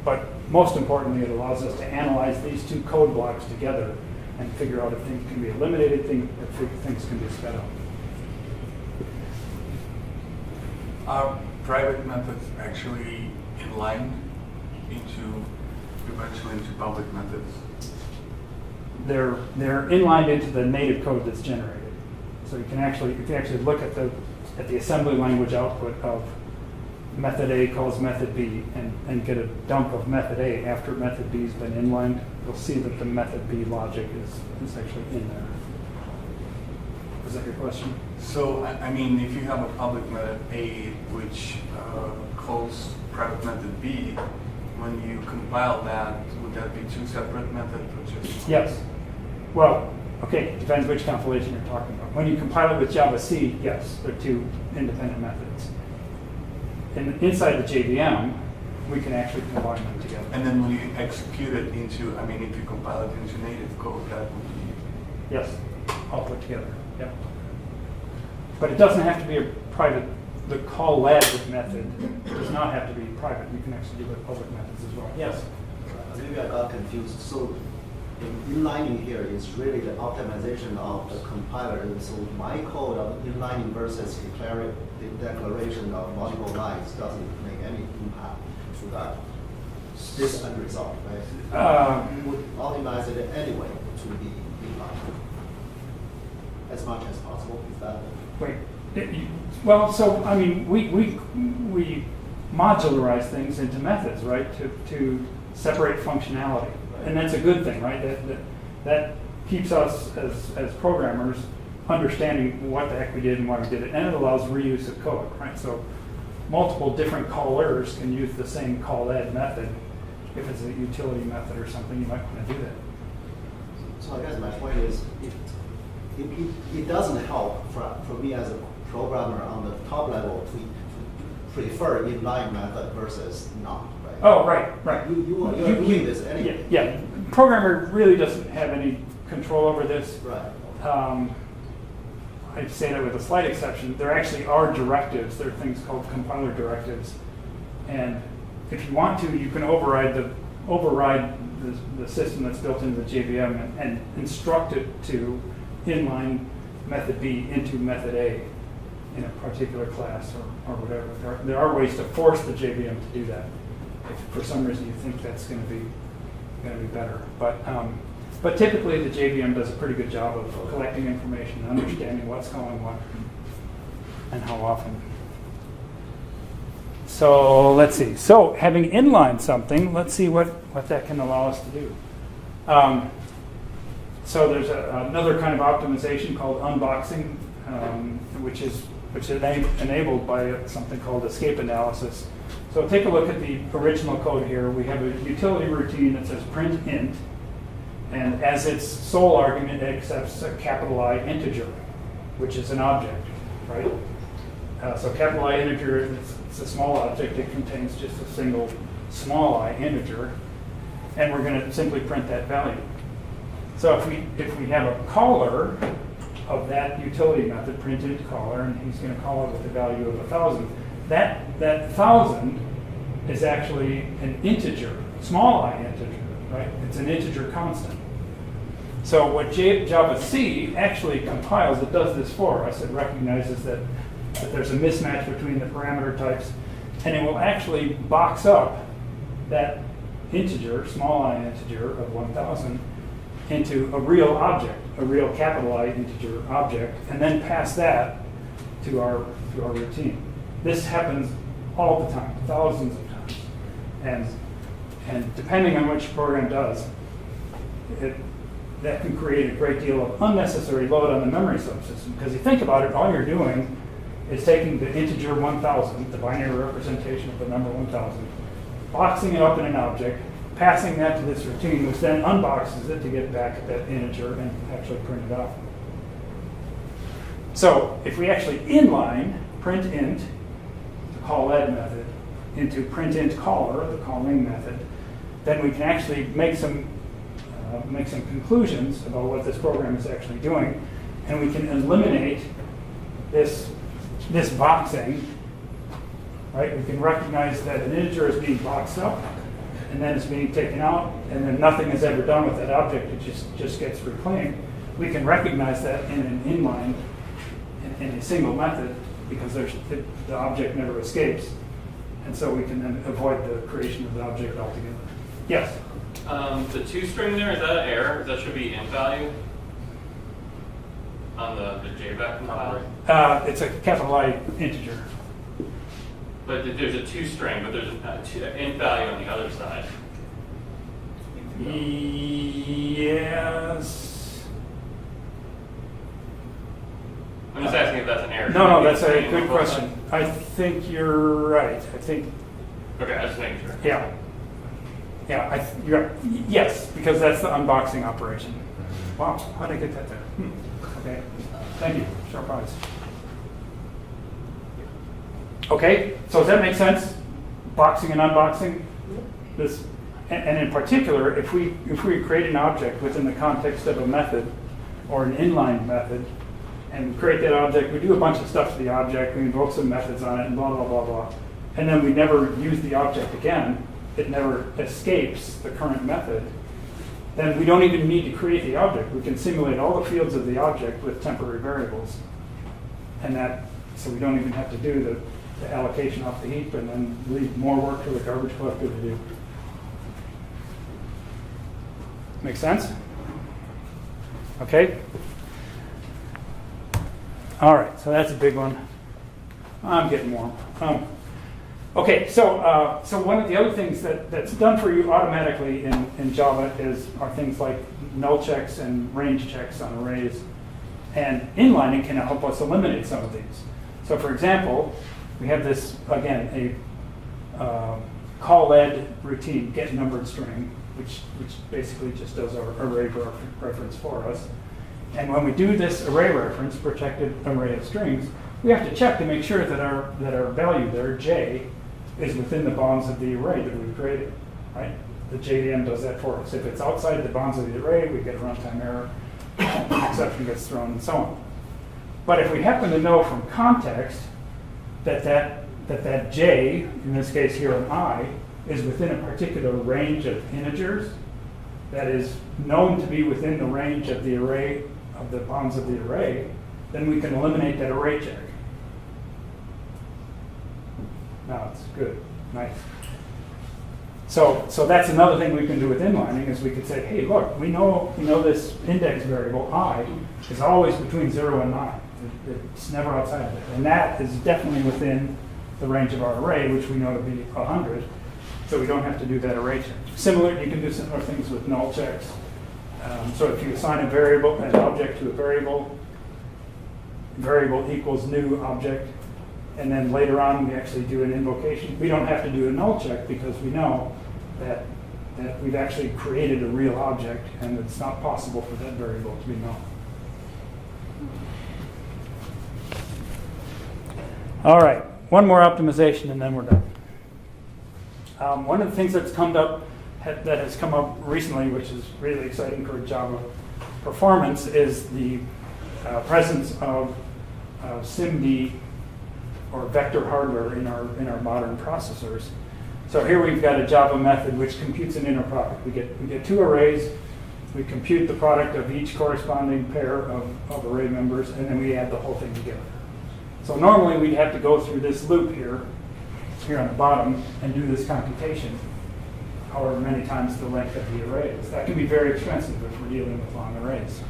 Speaker 1: But most importantly, it allows us to analyze these two code blocks together and figure out if things can be eliminated, if things can be sped up.
Speaker 4: Are private methods actually inlined eventually into public methods?
Speaker 1: They're inlined into the native code that's generated. So you can actually, if you actually look at the assembly language output of method A calls method B and get a dump of method A after method B's been inlined, you'll see that the method B logic is actually in there. Was that your question?
Speaker 4: So, I mean, if you have a public method A which calls private method B, when you compile that, would that be two separate methods or just?
Speaker 1: Yes. Well, okay, it depends which compilation you're talking about. When you compile it with Java C, yes, they're two independent methods. And inside the JVM, we can actually combine them together.
Speaker 4: And then when you execute it into, I mean, if you compile it into native code, that would be?
Speaker 1: Yes, all put together, yep. But it doesn't have to be a private, the call method does not have to be private. You can actually do it with public methods as well. Yes?
Speaker 6: Maybe I got confused. So inlining here is really the optimization of the compiler. So my code of inlining versus declaration of multiple lines doesn't make any impact to that. This end result, right? You would optimize it anyway to be inlined as much as possible. Is that
Speaker 1: Wait. Well, so I mean, we modularize things into methods, right? To separate functionality, and that's a good thing, right? That keeps us as programmers understanding what the heck we did and why we did it, and it allows reuse of code, right? So multiple different callers can use the same called method. If it's a utility method or something, you might want to do that.
Speaker 6: So I guess my point is, it doesn't help for me as a programmer on the top level to prefer inline method versus not, right?
Speaker 1: Oh, right.
Speaker 6: You are doing this anyway.
Speaker 1: Yeah. Programmer really doesn't have any control over this.
Speaker 6: Right.
Speaker 1: I'd say that with a slight exception. There actually are directives. There are things called compiler directives, and if you want to, you can override the system that's built into the JVM and instruct it to inline method B into method A in a particular class or whatever. There are ways to force the JVM to do that if for some reason you think that's going to be better. But typically the JVM does a pretty good job of collecting information and understanding what's going on and how often. So let's see. So having inlined something, let's see what that can allow us to do. So there's another kind of optimization called unboxing, which is enabled by something called escape analysis. So take a look at the original code here. We have a utility routine that says print int, and as its sole argument, it accepts a capital I integer, which is an object, right? So capital I integer, it's a small object. It contains just a single small I integer, and we're going to simply print that value. So if we have a caller of that utility method, print int caller, and he's going to call it with a value of 1,000, that 1,000 is actually an integer, small I integer, right? It's an integer constant. So what Java C actually compiles, it does this for us. It recognizes that there's a mismatch between the parameter types, and it will actually box up that integer, small I integer of 1,000, into a real object, a real capital I integer object, and then pass that to our routine. This happens all the time, thousands of times. And depending on which program does, that can create a great deal of unnecessary load on the memory subsystem. Because you think about it, all you're doing is taking the integer 1,000, the binary representation of the number 1,000, boxing it up in an object, passing that to this routine, which then unboxes it to get back that integer and actually print it out. So if we actually inline print int, the callEd method, into print int caller, the calling method, then we can actually make some conclusions about what this program is actually doing, and we can eliminate this boxing. Right? We can recognize that an integer is being boxed up, and then it's being taken out, and then nothing is ever done with that object. It just gets reclaimed. We can recognize that in an inline, in a single method, because the object never escapes. And so we can then avoid the creation of the object altogether. Yes?
Speaker 5: The toString there, is that an error? That should be int value on the JVM compiler?
Speaker 1: It's a capital I integer.
Speaker 5: But there's a toString, but there's an int value on the other side.
Speaker 1: Yes.
Speaker 5: I'm just asking if that's an error.
Speaker 1: No, that's a good question. I think you're right. I think.
Speaker 5: Okay, I was just making sure.
Speaker 1: Yeah. Yeah, yes, because that's the unboxing operation. Wow, how did I get that there? Okay, thank you. Sharp eyes. Okay, so does that make sense? Boxing and unboxing. This, and in particular, if we create an object within the context of a method or an inline method, and we create that object, we do a bunch of stuff to the object, we invoke some methods on it, and blah blah blah blah, and then we never use the object again. It never escapes the current method. Then we don't even need to create the object. We can simulate all the fields of the object with temporary variables, and so we don't even have to do the allocation off the heap and then leave more work for the garbage collector to do. Make sense? Okay. All right, so that's a big one. I'm getting warm. Okay, so one of the other things that's done for you automatically in Java are things like null checks and range checks on arrays. And inlining can help us eliminate some of these. So for example, we have this, again, a callEd routine, get numbered string, which basically just does our array reference for us. And when we do this array reference, protected array of strings, we have to check to make sure that our value there, j, is within the bounds of the array that we've created, right? The JVM does that for us. If it's outside the bounds of the array, we get a runtime error, an exception gets thrown, and so on. But if we happen to know from context that j, in this case here an I, is within a particular range of integers, that is known to be within the range of the array, of the bounds of the array, then we can eliminate that array check. Now it's good, nice. So that's another thing we can do with inlining is we could say, hey, look, we know this index variable I is always between 0 and 9. It's never outside of it. And that is definitely within the range of our array, which we know to be 100. So we don't have to do that array check. You can do similar things with null checks. So if you assign an object to a variable equals new object, and then later on we actually do an invocation. We don't have to do a null check because we know that we've actually created a real object and it's not possible for that variable to be null. All right, one more optimization and then we're done. One of the things that has come up recently, which is really exciting for Java performance, is the presence of SIMD or vector hardware in our modern processors. So here we've got a Java method which computes an inner product. We get two arrays, we compute the product of each corresponding pair of array members, and then we add the whole thing together. So normally we'd have to go through this loop here on the bottom, and do this computation, however many times the length of the array is. That can be very expensive if we're dealing with long arrays.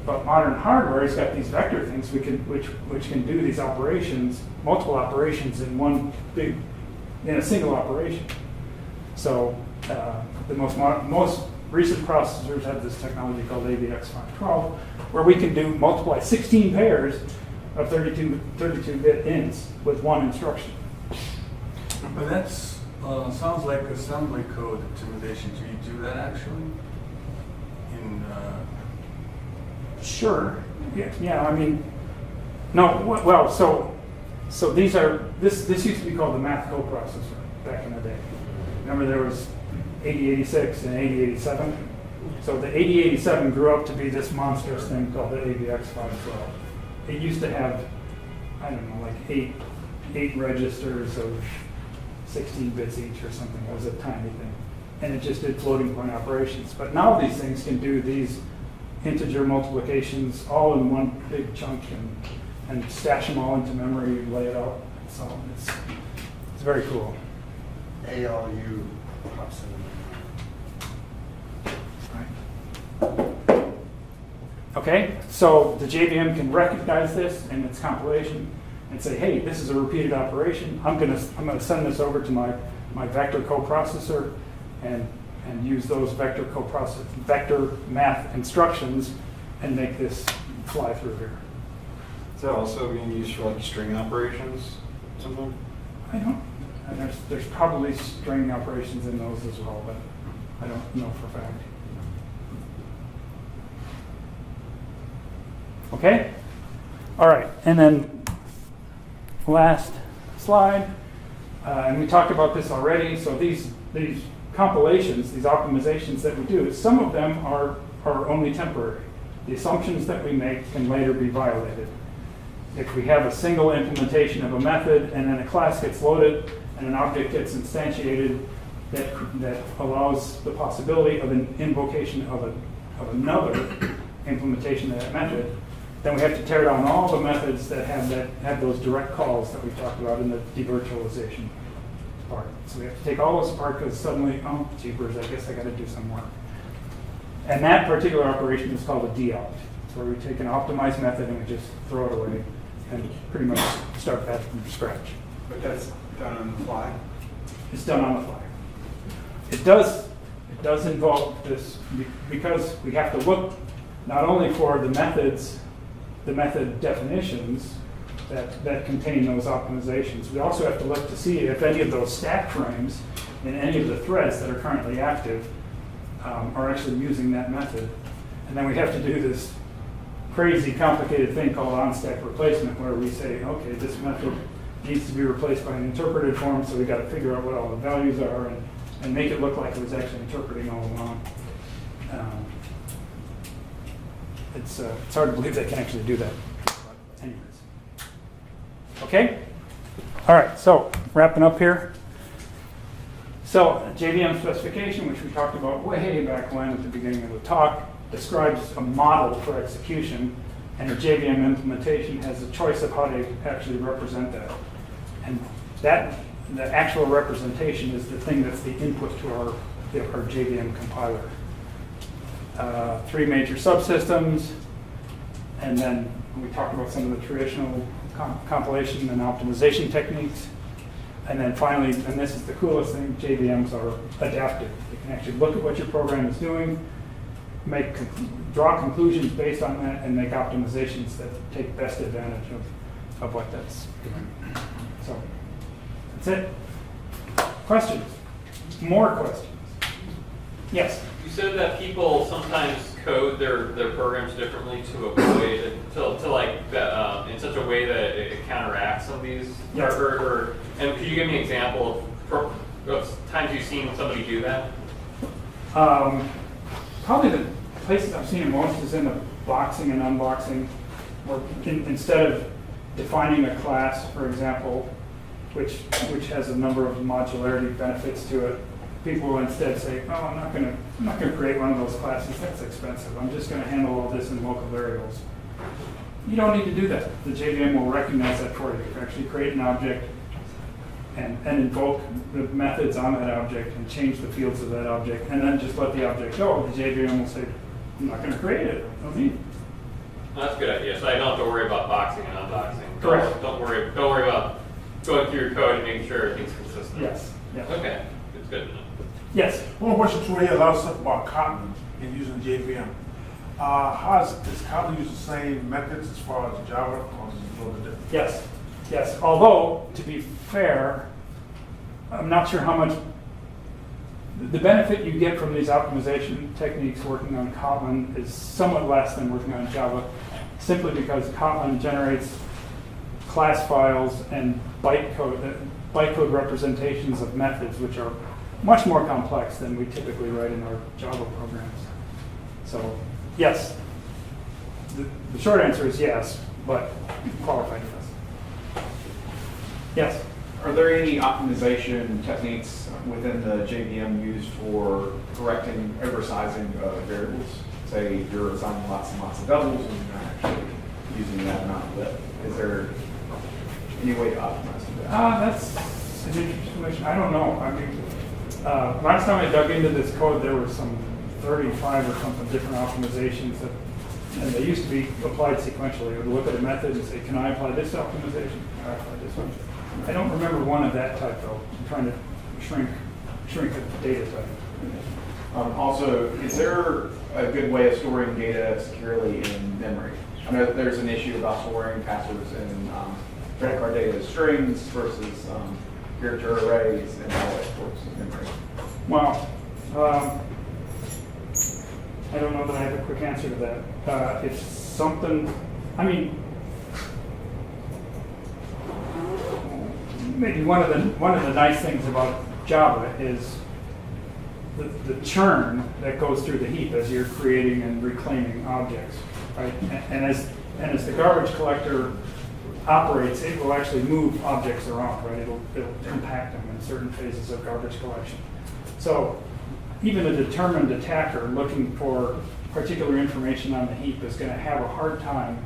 Speaker 1: But modern hardware has got these vector things which can do these operations, multiple operations in a single operation. So the most recent processors have this technology called AVX512, where we can multiply 16 pairs of 32-bit ins with one instruction.
Speaker 4: But that's sounds like assembly code optimization. Do you do that actually?
Speaker 1: Sure. Yeah. I mean, no. Well, so these are this used to be called the math coprocessor back in the day. Remember there was 8086 and 8087. So the 8087 grew up to be this monstrous thing called the AVX512. It used to have, I don't know, like eight registers of 16 bits each or something. It was a tiny thing. And it just did floating point operations. But now these things can do these integer multiplications all in one big chunk and stash them all into memory, lay it out. So it's very cool.
Speaker 3: ALU pops in.
Speaker 1: Right. Okay, so the JVM can recognize this in its compilation and say, hey, this is a repeated operation. I'm gonna send this over to my vector coprocessor and use those vector math instructions and make this fly through here.
Speaker 2: Is that also being used for like string operations, something?
Speaker 1: I don't. And there's probably string operations in those as well, but I don't know for a fact. Okay? All right, and then last slide. And we talked about this already. So these compilations, these optimizations that we do, some of them are only temporary. The assumptions that we make can later be violated. If we have a single implementation of a method and then a class gets loaded and an object gets instantiated that allows the possibility of an invocation of another implementation of that method, then we have to tear down all the methods that have those direct calls that we talked about in the devirtualization part. So we have to take all those apart because suddenly, oh, jeepers, I guess I got to do some work. And that particular operation is called a deopt. It's where we take an optimized method and we just throw it away and pretty much start that from scratch.
Speaker 3: But that's done on the fly?
Speaker 1: It's done on the fly. It does involve this because we have to look not only for the methods, the method definitions that contain those optimizations. We also have to look to see if any of those stack frames in any of the threads that are currently active are actually using that method. And then we have to do this crazy complicated thing called on-stack replacement where we say, okay, this method needs to be replaced by an interpreted form, so we got to figure out what all the values are and make it look like it was actually interpreting all along. It's hard to believe they can actually do that. But anyways. Okay? All right, so wrapping up here. So JVM specification, which we talked about way back when at the beginning of the talk, describes a model for execution, and a JVM implementation has a choice of how to actually represent that. And that, the actual representation is the thing that's the input to our JVM compiler. 3 major subsystems, and then we talked about some of the traditional compilation and optimization techniques. And then finally, and this is the coolest thing, JVMs are adaptive. You can actually look at what your program is doing, draw conclusions based on that, and make optimizations that take best advantage of what that's doing. So that's it. Questions? More questions? Yes?
Speaker 5: You said that people sometimes code their programs differently to avoid to like in such a way that it counteracts some of these.
Speaker 1: Yes.
Speaker 5: And could you give me an example of times you've seen somebody do that?
Speaker 1: Probably the places I've seen it most is in the boxing and unboxing, where instead of defining a class, for example, which has a number of modularity benefits to it, people will instead say, oh, I'm not gonna create one of those classes, that's expensive. I'm just gonna handle all this in local variables. You don't need to do that. The JVM will recognize that for you. You can actually create an object and invoke the methods on that object and change the fields of that object, and then just let the object go. The JVM will say, I'm not gonna create it, no need.
Speaker 5: That's a good idea. So I don't have to worry about boxing and unboxing.
Speaker 1: Correct.
Speaker 5: Don't worry about going through your code and making sure everything's consistent.
Speaker 1: Yes, yes.
Speaker 5: Okay, it's good to know.
Speaker 1: Yes.
Speaker 11: One question today, a lot of stuff about Kotlin and using JVM. Does Kotlin use the same methods as far as Java, or is it a little bit different?
Speaker 1: Yes, yes. Although, to be fair, I'm not sure how much, the benefit you get from these optimization techniques working on Kotlin is somewhat less than working on Java, simply because Kotlin generates class files and bytecode representations of methods, which are much more complex than we typically write in our Java programs. So, yes. The short answer is yes, but qualified yes. Yes?
Speaker 12: Are there any optimization techniques within the JVM used for correcting oversizing of variables? Say you're assigning lots and lots of doubles and you're not actually using that amount of width. Is there any way to optimize that?
Speaker 1: That's an interesting question. I don't know. I mean, last time I dug into this code, there were some 35 or something different optimizations and they used to be applied sequentially. I would look at a method and say, can I apply this optimization? Can I apply this one? I don't remember one of that type though. I'm trying to shrink the data type.
Speaker 12: Also, is there a good way of storing data securely in memory? I know that there's an issue about storing passwords in credit card data as strings versus character arrays and how that works in memory.
Speaker 1: Well, I don't know that I have a quick answer to that. If something, I mean, maybe one of the nice things about Java is the churn that goes through the heap as you're creating and reclaiming objects, right? And as the garbage collector operates, it will actually move objects around, right? It'll compact them in certain phases of garbage collection. So even a determined attacker looking for particular information on the heap is going to have a hard time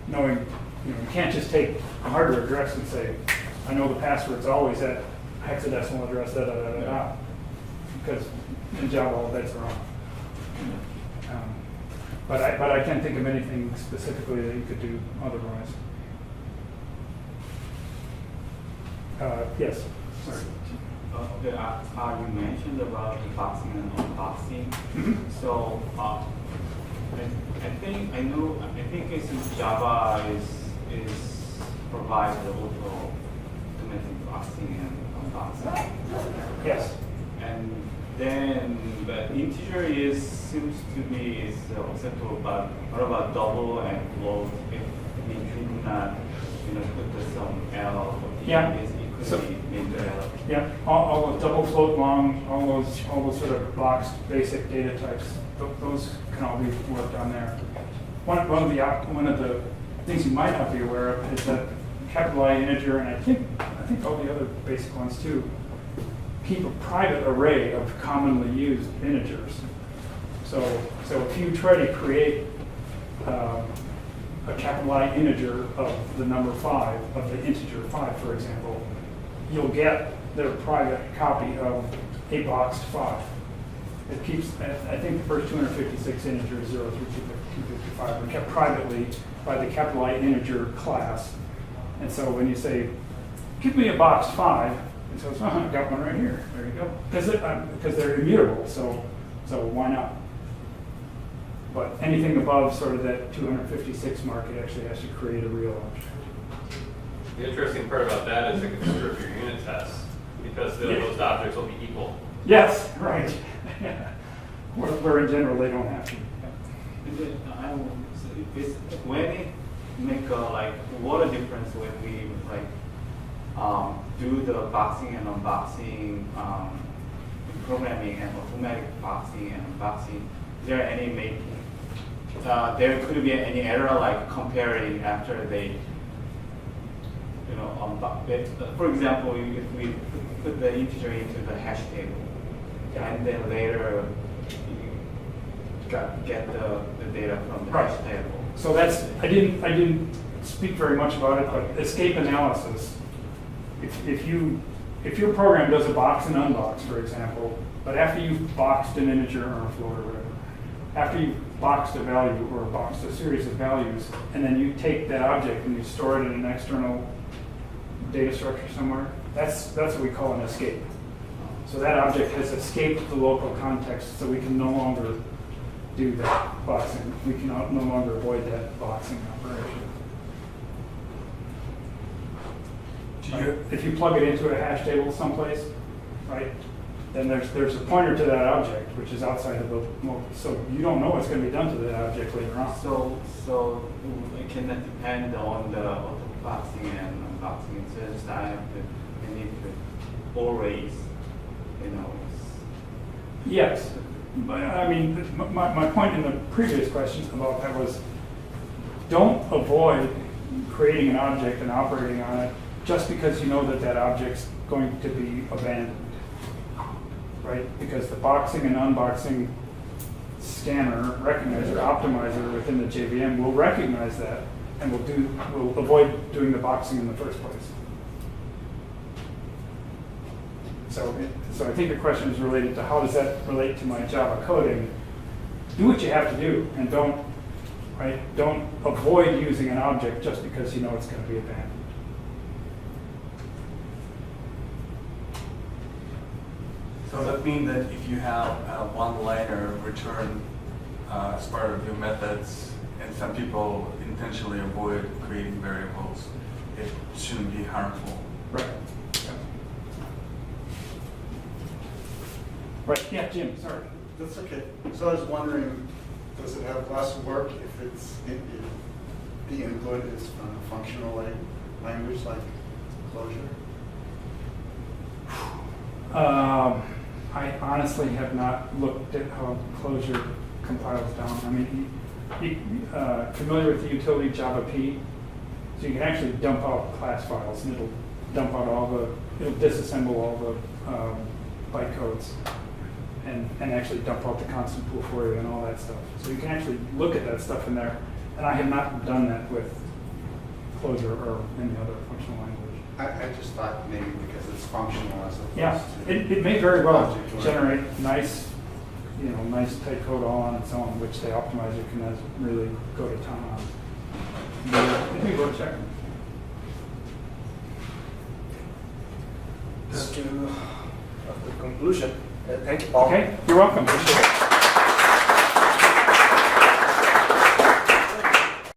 Speaker 1: knowing, you can't just take a hardware address and say, I know the password's always at hexadecimal address, because in Java all bets are on. But I can't think of anything specifically that you could do otherwise. Yes. Sorry.
Speaker 9: Okay, you mentioned about the boxing and unboxing.
Speaker 1: Mm-hmm.
Speaker 9: So I think it's Java is provides the auto automatic boxing and unboxing.
Speaker 1: Yes.
Speaker 9: And then the integer seems to be acceptable, but what about double and float? If we could not, put some L or D,
Speaker 1: Yeah.
Speaker 9: it could
Speaker 1: So-
Speaker 9: be made to L.
Speaker 1: Yeah, all those double float long, all those sort of boxed basic data types, those can all be worked on there. One of the things you might not be aware of is that capital I integer, and I think all the other basic ones too, keep a private array of commonly used integers. So if you try to create a capital I integer of the number 5, of the integer 5, for example, you'll get their private copy of a boxed 5. It keeps, I think the first 256 integers, 0 through 255, are kept privately by the capital I integer class. And so when you say, give me a boxed 5, it says, oh, I've got one right here. There you go. Because they're immutable, so why not? But anything above sort of that 256 mark, it actually has to create a real object.
Speaker 5: The interesting part about that is it can strip your unit tests because those objects will be equal.
Speaker 1: Yes, right. Where in general they don't have to.
Speaker 9: When it make what a difference when we do the boxing and unboxing programming and automatic boxing and unboxing, is there any there could be any error like comparing after they, for example, if we put the integer into the hash table and then later you get the data from the
Speaker 1: Right.
Speaker 9: hash table.
Speaker 1: So that's, I didn't speak very much about it, but escape analysis, if your program does a box and unbox, for example, but after you've boxed an integer or a float or whatever, after you've boxed a value or boxed a series of values, and then you take that object and you store it in an external data structure somewhere, that's what we call an escape. So that object has escaped the local context, so we can no longer do that boxing. We can no longer avoid that boxing operation. If you plug it into a hash table someplace, right, then there's a pointer to that object, which is outside of the local. So you don't know what's going to be done to that object later on.
Speaker 9: So it cannot depend on the boxing and unboxing. So just I need to always,
Speaker 1: Yes. I mean, my point in the previous question about that was, don't avoid creating an object and operating on it just because you know that that object's going to be abandoned, right? Because the boxing and unboxing scanner, recognizer, optimizer within the JVM will recognize that and will avoid doing the boxing in the first place. So I think the question is related to how does that relate to my Java coding? Do what you have to do, and don't avoid using an object just because you know it's going to be abandoned.
Speaker 4: So that means that if you have a one-liner return as part of your methods, and some people intentionally avoid creating variables, it shouldn't be harmful.
Speaker 1: Right. Right, yeah, Jim, sorry.
Speaker 3: That's okay. So I was wondering, does it have less work if the input is from a functional language like Clojure?
Speaker 1: I honestly have not looked at how Clojure compiles down. I mean, familiar with the utility Java P? So you can actually dump out class files, and it'll dump out it'll disassemble all the bytecodes and actually dump out the constant pool for you and all that stuff. So you can actually look at that stuff in there. And I have not done that with Clojure or any other functional language.
Speaker 3: I just thought maybe because it's functional as opposed
Speaker 1: Yeah,
Speaker 3: to...
Speaker 1: it may very well
Speaker 3: object-oriented.
Speaker 1: generate nice tight code all on its own, which the optimizer can really go to town on. But it may be worth checking.
Speaker 8: Just to the conclusion. Thank you, Paul.
Speaker 1: Okay, you're welcome. Appreciate it.